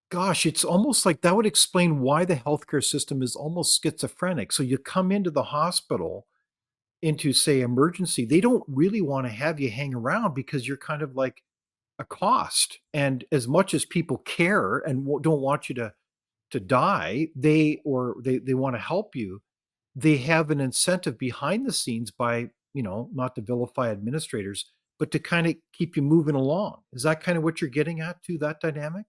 gosh, it's almost like that would explain why the healthcare system is almost schizophrenic. So you come into the hospital into, say, emergency, they don't really want to have you hang around because you're kind of like a cost. And as much as people care and don't want you to die, they want to help you. They have an incentive behind the scenes by, not to vilify administrators, but to kind of keep you moving along. Is that kind of what you're getting at to that dynamic?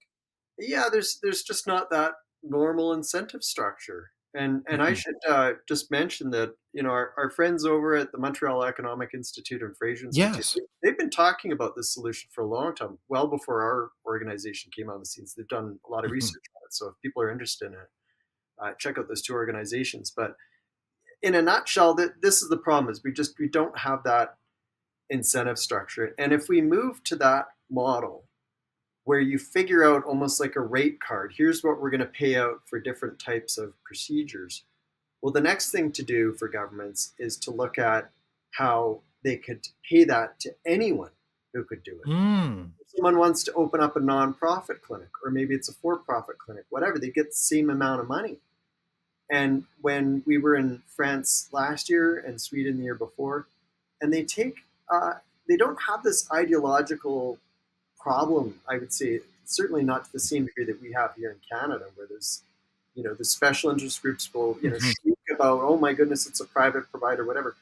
Yeah, there's just not that normal incentive structure. And I Mhm. should just mention that our friends over at the Montreal Economic Institute and Fraser Institute, Yes. they've been talking about this solution for a long time, well before our organization came on the scenes. They've done a lot of Mhm. research on it. So if people are interested in it, check out those two organizations. But in a nutshell, this is the problem: is we don't have that incentive structure. And if we move to that model where you figure out almost like a rate card, here's what we're going to pay out for different types of procedures. Well, the next thing to do for governments is to look at how they could pay that to anyone who could do it. Mm. If someone wants to open up a nonprofit clinic, or maybe it's a for-profit clinic, whatever, they get the same amount of money. And when we were in France last year and Sweden the year before, and uh, they don't have this ideological problem, I would say, certainly not to the same degree that we have here in Canada, where there's, the special interest groups will, Mhm. shriek about, oh my goodness, it's a private provider, whatever.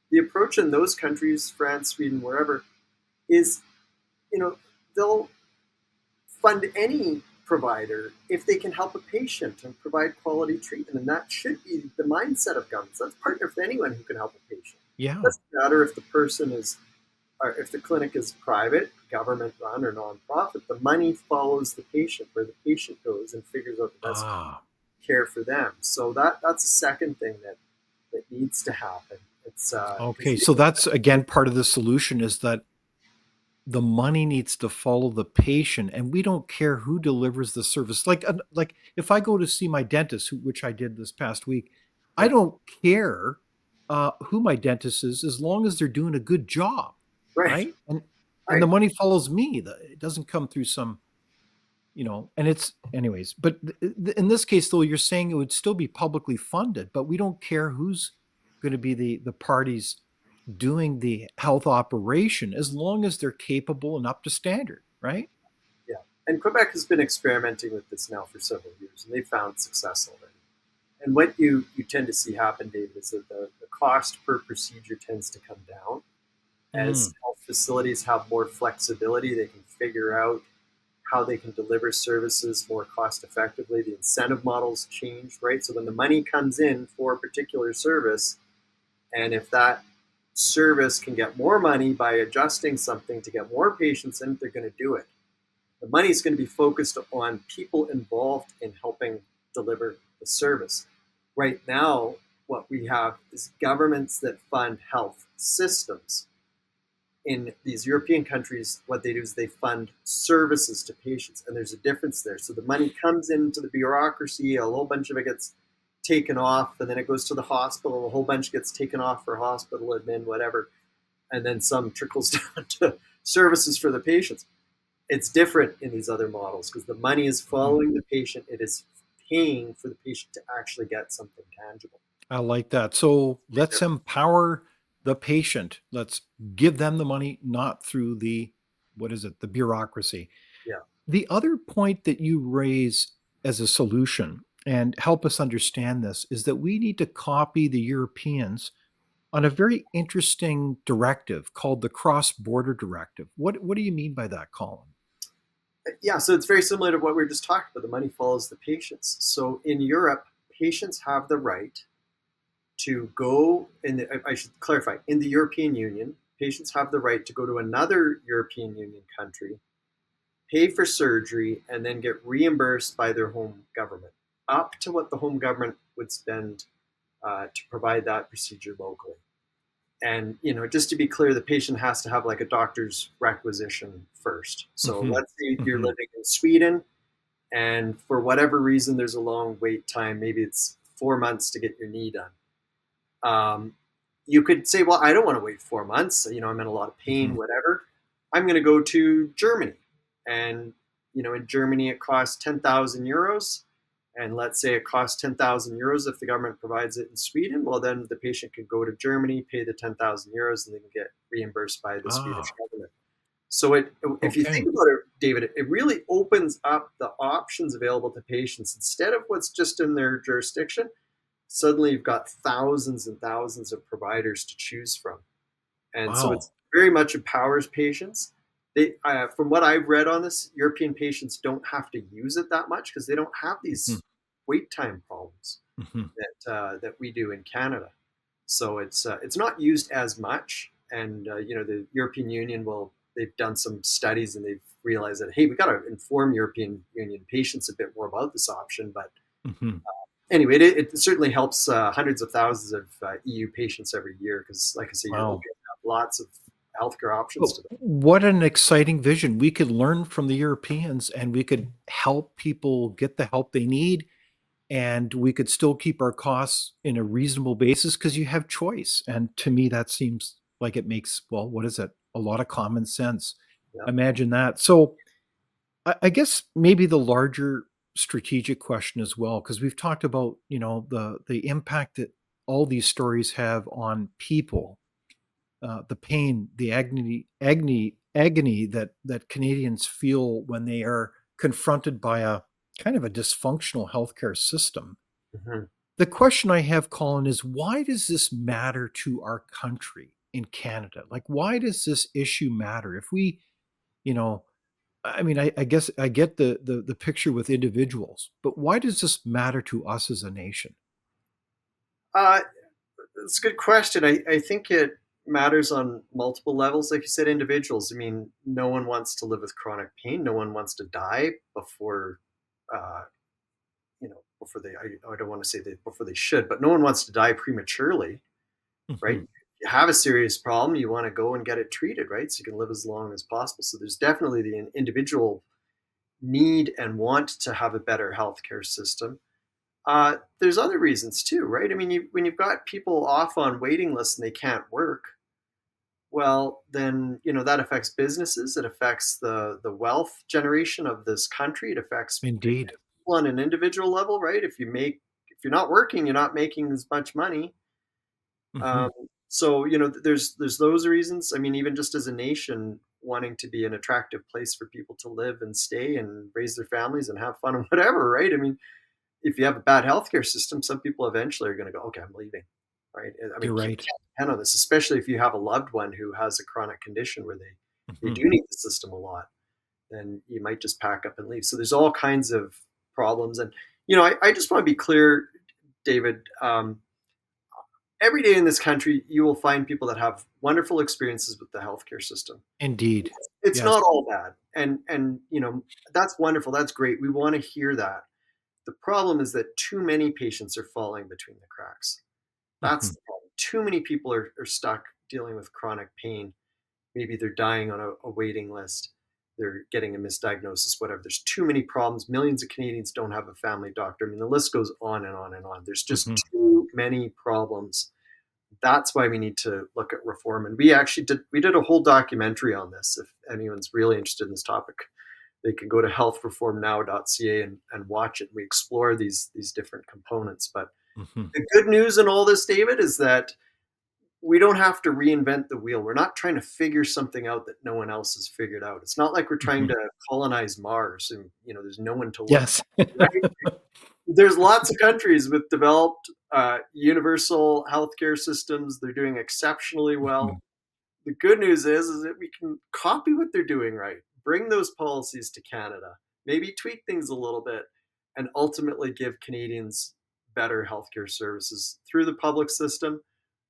The approach in those countries, France, Sweden, wherever, is, they'll fund any provider if they can help a patient and provide quality treatment. And that should be the mindset of governments. Let's partner with anyone who can help a patient. It Yeah. doesn't matter if the person is, or if the clinic is private, government run, or nonprofit, the money follows the patient where the patient goes and figures out the best Ah. care for them. So that's the second thing that needs to happen. It's because Okay. So that's again part of the solution is that the money needs to follow the patient, and we don't care who delivers the service. Like if I go to see my dentist, which I did this past week, I yeah, don't care who my dentist is as long as they're doing a good job, right, right? And the right, money follows me. It doesn't come through some, and it's anyways. But in this case, though, you're saying it would still be publicly funded, but we don't care who's going to be the parties doing the health operation as long as they're capable and up to standard, right? yeah. And Quebec has been experimenting with this now for several years, and they found success already. And what you tend to see happen, David, is that the cost per procedure tends to come down as Mm. health facilities have more flexibility. They can figure out how they can deliver services more cost effectively. The incentive models change, right? So when the money comes in for a particular service, and if that service can get more money by adjusting something to get more patients in, they're going to do it. The money is going to be focused on people involved in helping deliver the service. Right now, what we have is governments that fund health systems. In these European countries, what they do is they fund services to patients, and there's a difference there. So the money comes into the bureaucracy, a whole bunch of it gets taken off, and then it goes to the hospital, a whole bunch gets taken off for hospital admin, whatever, and then some trickles down to services for the patients. It's different in these other models because the money is Mm. following the patient, it is paying for the patient to actually get something tangible. I like that. So Big let's difference. empower the patient. Let's give them the money, not through what is it, the bureaucracy. Yeah. The other point that you raise as a solution and help us understand this is that we need to copy the Europeans on a very interesting directive called the cross border directive. What do you mean by that, Colin? Yeah, so it's very similar to what we were just talking about. The money follows the patients. So in Europe, patients have the right to go in I should clarify, in the European Union, patients have the right to go to another European Union country, pay for surgery, and then get reimbursed by their home government, up to what the home government would spend to provide that procedure locally. And just to be clear, the patient has to have like a doctor's requisition first. So Hmm. let's say you're Hmm. living in Sweden, and for whatever reason there's a long wait time. Maybe it's 4 months to get your knee done. You could say, well, I don't want to wait 4 months. I'm in a lot of pain, Hmm. whatever. I'm going to go to Germany. And, in Germany, it costs 10,000 euros. And let's say it costs 10,000 euros if the government provides it in Sweden. Well, then the patient can go to Germany, pay the 10,000 euros, and they can get reimbursed by the Swedish Ah, government. So if you think okay. about it, David, it really opens up the options available to patients instead of what's just in their jurisdiction. Suddenly, you've got thousands and thousands of providers to choose from, and so it's Wow. very much empowers patients. From what I've read on this, European patients don't have to use it that much because they don't have Mhm, these wait time problems mhm. that we do in Canada. So it's not used as much, and the European Union they've done some studies and they've realized that hey, we got to inform European Union patients a bit more about this option. But Mhm. anyway, it certainly helps hundreds of thousands of EU patients every year because, like I say, you're Wow. looking at lots of healthcare options Well, to them. what an exciting vision. We could learn from the Europeans and we could help people get the help they need, and we could still keep our costs in a reasonable basis because you have choice. And to me, that seems like it makes, well, what is it? A lot of common sense. Yeah. Imagine that. So I guess maybe the larger strategic question as well, because we've talked about, the impact that all these stories have on people, the pain, the agony that Canadians feel when they are confronted by a kind of a dysfunctional healthcare system. Mhm. The question I have, Colin, is why does this matter to our country in Canada? Like, why does this issue matter? If we, you know, I mean, I guess I get the picture with individuals, but why does this matter to us as a nation? Uh, it's a good question. I think it matters on multiple levels. Like you said, individuals. I mean, no one wants to live with chronic pain. No one wants to die before, uh, before I don't want to say that before they should, but no one wants to die prematurely, right? Mhm. You have a serious problem, you want to go and get it treated, right? So you can live as long as possible. So there's definitely the individual need and want to have a better healthcare system. There's other reasons too, right? I mean, when you've got people off on waiting lists and they can't work, well, then that affects businesses. It affects the wealth generation of this country. It affects Indeed. people on an individual level, right? If you're not working, you're not making as much money. Um, Mhm. so there's those reasons. I mean, even just as a nation wanting to be an attractive place for people to live and stay and raise their families and have fun and whatever, right? I mean, if you have a bad healthcare system, some people eventually are going to go, okay, I'm leaving, right? I mean, You're you right. can't depend on this, especially if you have a loved one who has a chronic condition where they Mhm. do need the system a lot. Then you might just pack up and leave. So there's all kinds of problems, and I just want to be clear, David. Every day in this country, you will find people that have wonderful experiences with the healthcare system. Indeed. It's Yes. not all bad, and that's wonderful. That's great. We want to hear that. The problem is that too many patients are falling between the cracks. That's Mhm. the problem. Too many people are stuck dealing with chronic pain. Maybe they're dying on a waiting list. They're getting a misdiagnosis, whatever. There's too many problems. Millions of Canadians don't have a family doctor. I mean, the list goes on and on and on. There's just Mhm. too many problems. That's why we need to look at reform. And we did a whole documentary on this. If anyone's really interested in this topic, they can go to healthreformnow.ca and watch it. We explore these different components. But Mhm. the good news in all this, David, is that we don't have to reinvent the wheel. We're not trying to figure something out that no one else has figured out. It's not like we're trying Mhm. to colonize Mars and there's no one to look Yes. for, right? There's lots of countries with developed universal healthcare systems. They're doing exceptionally well. Mhm. The good news is that we can copy what they're doing right, bring those policies to Canada, maybe tweak things a little bit, and ultimately give Canadians better healthcare services through the public system,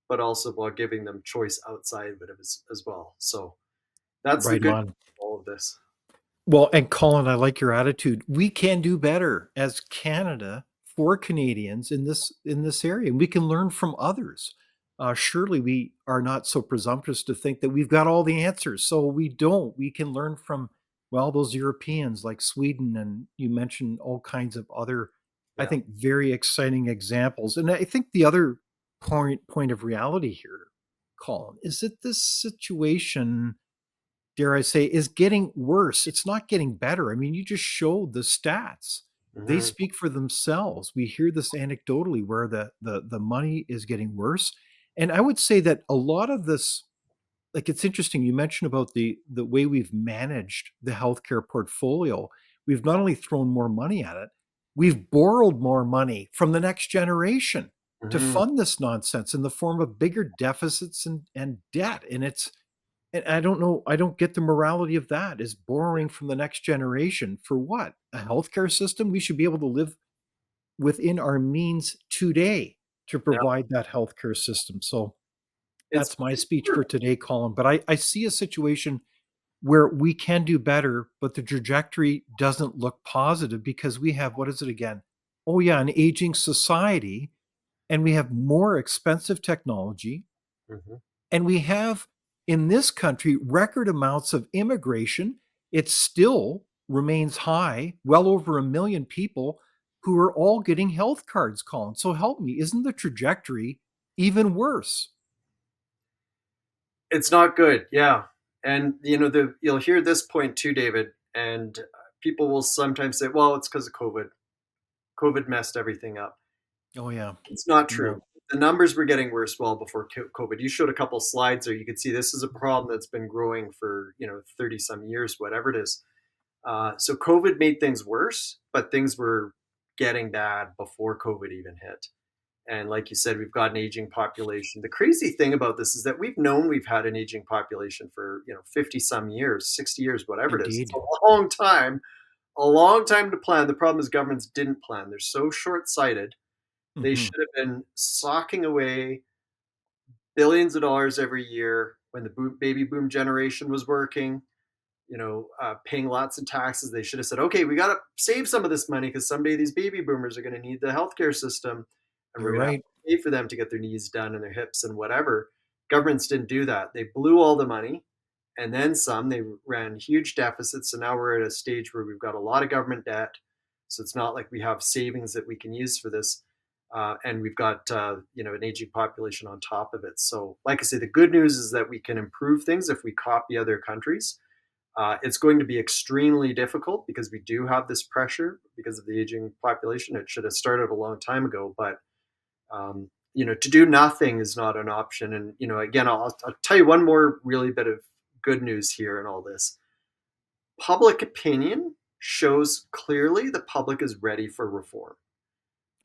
but also while giving them choice outside of it as well. So that's the Right good on. news of all of this. Well, and Colin, I like your attitude. We can do better as Canada for Canadians in this area, and we can learn from others. Surely we are not so presumptuous to think that we've got all the answers. So we don't. We can learn from, well, those Europeans like Sweden, and you mentioned all kinds of other, I Yeah. think, very exciting examples. And I think the other point of reality here, Colin, is that this situation, dare I say, is getting worse. It's not getting better. I mean, you just showed the stats. They Hmm. speak for themselves. We hear this anecdotally where the money is getting worse. And I would say that a lot of this, like, it's interesting you mentioned about the way we've managed the healthcare portfolio. We've not only thrown more money at it, we've borrowed more money from the next generation to Hmm. fund this nonsense in the form of bigger deficits and debt. And And I don't know, I don't get the morality of that. Is borrowing from the next generation for what? A healthcare system? We should be able to live within our means today to Yeah. provide that healthcare system. So It's that's my speech for today, Colin. But I see a situation where we can do better, but the trajectory doesn't look positive because we have, what is it again? Oh, yeah, an aging society, and we have more expensive technology, Mhm. and we have in this country record amounts of immigration. It still remains high, well over 1 million people who are all getting health cards, Colin. So help me, isn't the trajectory even worse? It's not good, yeah. And you'll hear this point too, David, and people will sometimes say, "Well, it's because of COVID. COVID messed everything up." Oh, yeah. It's not Yeah. true. The numbers were getting worse well before COVID. You showed a couple slides there. You could see this is a problem that's been growing for 30 some years, whatever it is. So COVID made things worse, but things were getting bad before COVID even hit. And like you said, we've got an aging population. The crazy thing about this is that we've known we've had an aging population for 50 some years, 60 years, whatever it is. It's Indeed. a long time to plan. The problem is governments didn't plan. They're so short-sighted. They Hmm. should have been socking away billions of dollars every year when the baby boom generation was working, paying lots of taxes. They should have said, okay, we got to save some of this money because someday these baby boomers are going to need the healthcare system and we're You're going to have right. to pay for them to get their knees done and their hips and whatever. Governments didn't do that. They blew all the money and then some. They ran huge deficits. So now we're at a stage where we've got a lot of government debt. So it's not like we have savings that we can use for this. And we've got an aging population on top of it. So, like I say, the good news is that we can improve things if we copy other countries. It's going to be extremely difficult because we do have this pressure because of the aging population. It should have started a long time ago, but to do nothing is not an option. And again, I'll tell you one more really bit of good news here in all this. Public opinion shows clearly the public is ready for reform.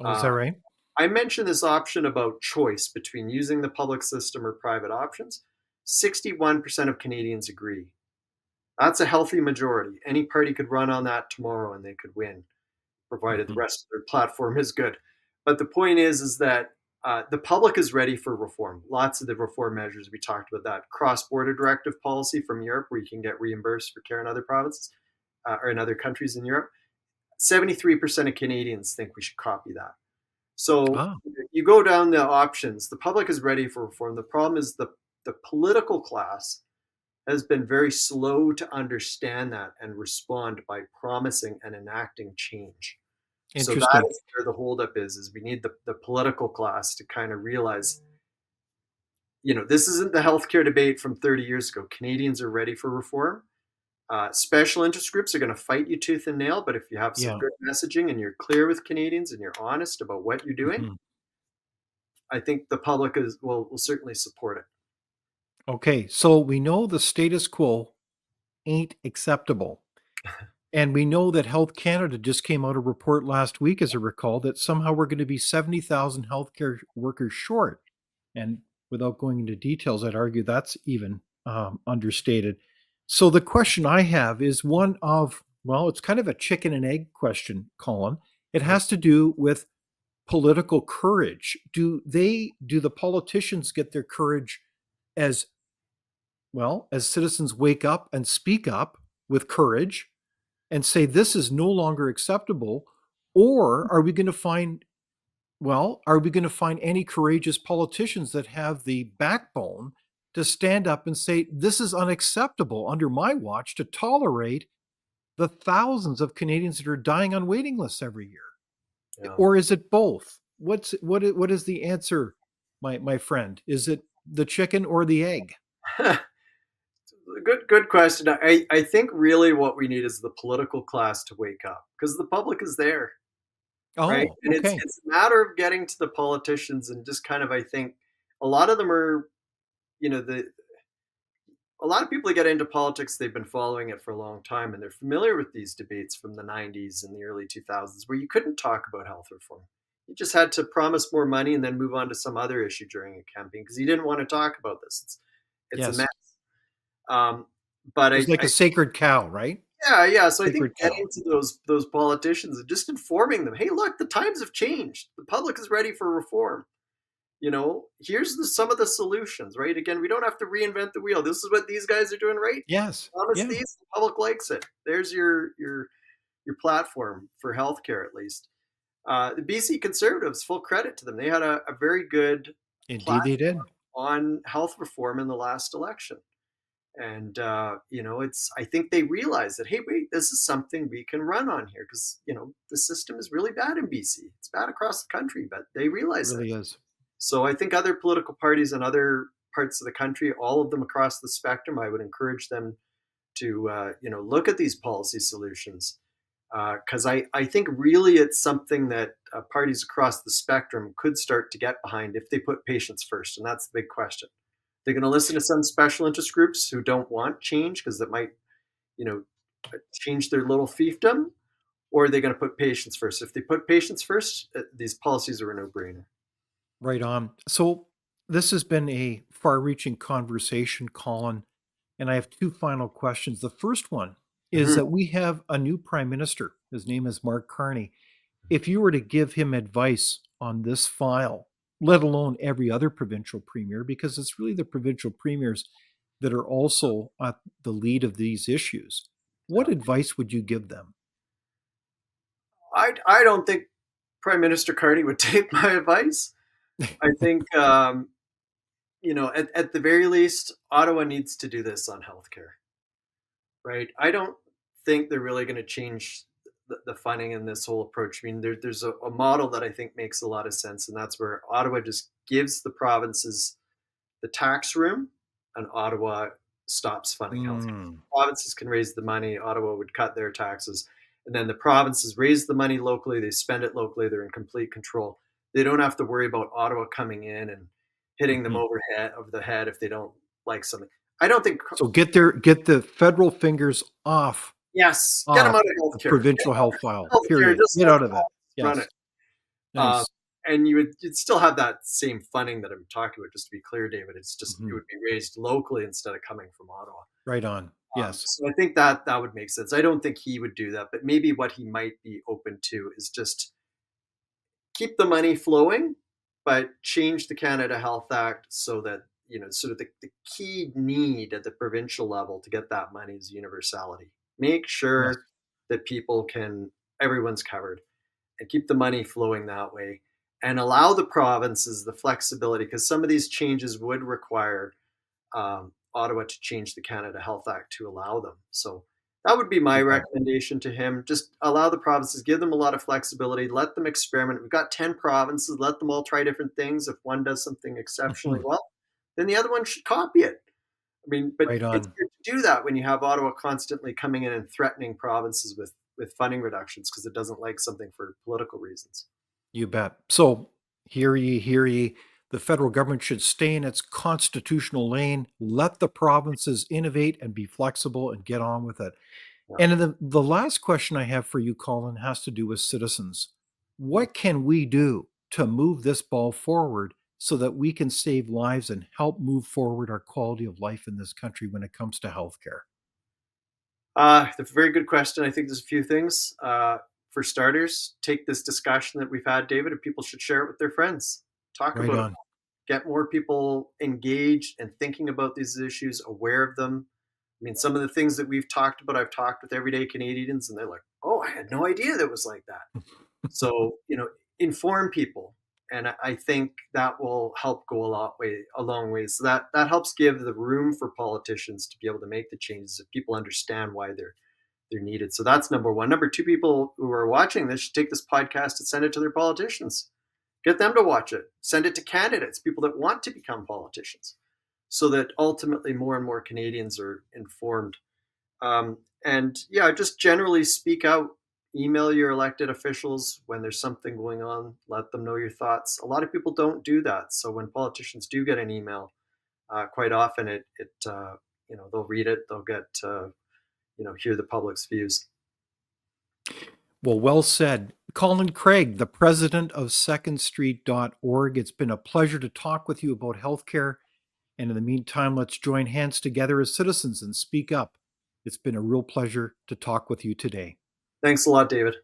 Oh, is Uh, that right? I mentioned this option about choice between using the public system or private options. 61% of Canadians agree. That's a healthy majority. Any party could run on that tomorrow and they could win, provided the Hmm. rest of their platform is good. But the point is that the public is ready for reform. Lots of the reform measures we talked about, that cross-border directive policy from Europe, where you can get reimbursed for care in other provinces or in other countries in Europe. 73% of Canadians think we should copy that. So Ah, you go down the options. The public is ready for reform. The problem is the political class has been very slow to understand that and respond by promising and enacting change. So that interesting. is where the holdup is we need the political class to kind of realize, this isn't the healthcare debate from 30 years ago. Canadians are ready for reform. Special interest groups are going to fight you tooth and nail, but if you have some Yeah. good messaging and you're clear with Canadians and you're honest about what you're doing, Hmm. I think the public will certainly support it. Okay. So we know the status quo ain't acceptable. And we know that Health Canada just came out a report last week, as I recall, that somehow we're going to be 70,000 healthcare workers short. And without going into details, I'd argue that's even understated. So the question I have is one of, well, it's kind of a chicken and egg question, Colin. It has to do with political courage. Do the politicians get their courage as well as citizens wake up and speak up with courage and say this is no longer acceptable? Or are we going to find, well, are we going to find any courageous politicians that have the backbone to stand up and say this is unacceptable under my watch to tolerate the thousands of Canadians that are dying on waiting lists every year? Yeah. Or is it both? What is the answer, my friend? Is it the chicken or the egg? Good question. I think really what we need is the political class to wake up because the public is there, right? Oh, And it's okay. it's a matter of getting to the politicians and just kind of, I think a lot of them are, the a lot of people that get into politics, they've been following it for a long time and they're familiar with these debates from the 90s and the early 2000s where you couldn't talk about health reform. You just had to promise more money and then move on to some other issue during a campaign because you didn't want to talk about this. It's a mess. Yes. Um, but It's like a sacred cow, right? yeah. So I think Sacred cow. getting to those politicians and just informing them, hey, look, the times have changed. The public is ready for reform. Here's some of the solutions, right? Again, we don't have to reinvent the wheel. This is what these guys are doing, right? Yes. Promise Yeah. these, the public likes it. There's your platform for healthcare, at least. The BC Conservatives, full credit to them. They had a very good Indeed, platform they did. on health reform in the last election. And it's I think they realized that, hey, wait, this is something we can run on here because the system is really bad in BC. It's bad across the country, but they It realize it. really is. So I think other political parties in other parts of the country, all of them across the spectrum, I would encourage them to look at these policy solutions because I think really it's something that parties across the spectrum could start to get behind if they put patients first, and that's the big question. They're going to listen to some special interest groups who don't want change because that might you know change their little fiefdom, or are they going to put patients first? If they put patients first, these policies are a no-brainer. Right on. So this has been a far-reaching conversation, Colin, and I have two final questions. The first one is Mhm. that we have a new prime minister. His name is Mark Carney. If you were to give him advice on this file, let alone every other provincial premier, because it's really the provincial premiers that are also at the lead of these issues, what Yeah. advice would you give them? I don't think Prime Minister Carney would take my advice. I think at the very least, Ottawa needs to do this on healthcare, right? I don't think they're really going to change the funding in this whole approach. I mean, there's a model that I think makes a lot of sense, and that's where Ottawa just gives the provinces the tax room, and Ottawa stops funding healthcare. Mm, Provinces can raise the money, Ottawa would cut their taxes, and then the provinces raise the money locally, they spend it locally, they're in complete control. They don't have to worry about Ottawa coming in and hitting them mhm. over the head if they don't like something. I don't think. So get the federal fingers Yes, get them off out of the healthcare. provincial health file, Healthcare, period. just Get let out the of it. province run Yes. it. Uh, Nice. and you'd still have that same funding that I'm talking about. Just to be clear, David, it Mhm. would be raised locally instead of coming from Ottawa. Right on. Yes. So I think that would make sense. I don't think he would do that, but maybe what he might be open to is just keep the money flowing, but change the Canada Health Act so that sort of the key need at the provincial level to get that money is universality. Make Yes. sure that everyone's covered, and keep the money flowing that way, and allow the provinces the flexibility because some of these changes would require Ottawa to change the Canada Health Act to allow them. So that would be my You bet. recommendation to him. Just allow the provinces, give them a lot of flexibility, let them experiment. We've got 10 provinces, let them all try different things. If one does something exceptionally Mhm. well, then the other one should copy it. I mean, but Right it's on. good to do that when you have Ottawa constantly coming in and threatening provinces with funding reductions because it doesn't like something for political reasons. You bet. So, hear ye, hear ye. The federal government should stay in its constitutional lane, let the provinces innovate and be flexible and get on with it. Yeah. And then the last question I have for you, Colin, has to do with citizens. What can we do to move this ball forward so that we can save lives and help move forward our quality of life in this country when it comes to healthcare? That's a very good question. I think there's a few things. For starters, take this discussion that we've had, David, and people should share it with their friends. Talk Right about it. on. Get more people engaged and thinking about these issues, aware of them. I mean, some of the things that we've talked about, I've talked with everyday Canadians, and they're like, "Oh, I had no idea that was like that." So, inform people, and I think that will help go a long way. So that helps give the room for politicians to be able to make the changes if people understand why they're needed. So that's number one. Number two, people who are watching this should take this podcast and send it to their politicians. Get them to watch it. Send it to candidates, people that want to become politicians, so that ultimately more and more Canadians are informed. And yeah, just generally speak out. Email your elected officials when there's something going on. Let them know your thoughts. A lot of people don't do that. So when politicians do get an email, quite often they'll read it. They'll get hear the public's views. Well, well said. Colin Craig, the president of secondstreet.org. It's been a pleasure to talk with you about healthcare. And in the meantime, let's join hands together as citizens and speak up. It's been a real pleasure to talk with you today. Thanks a lot, David.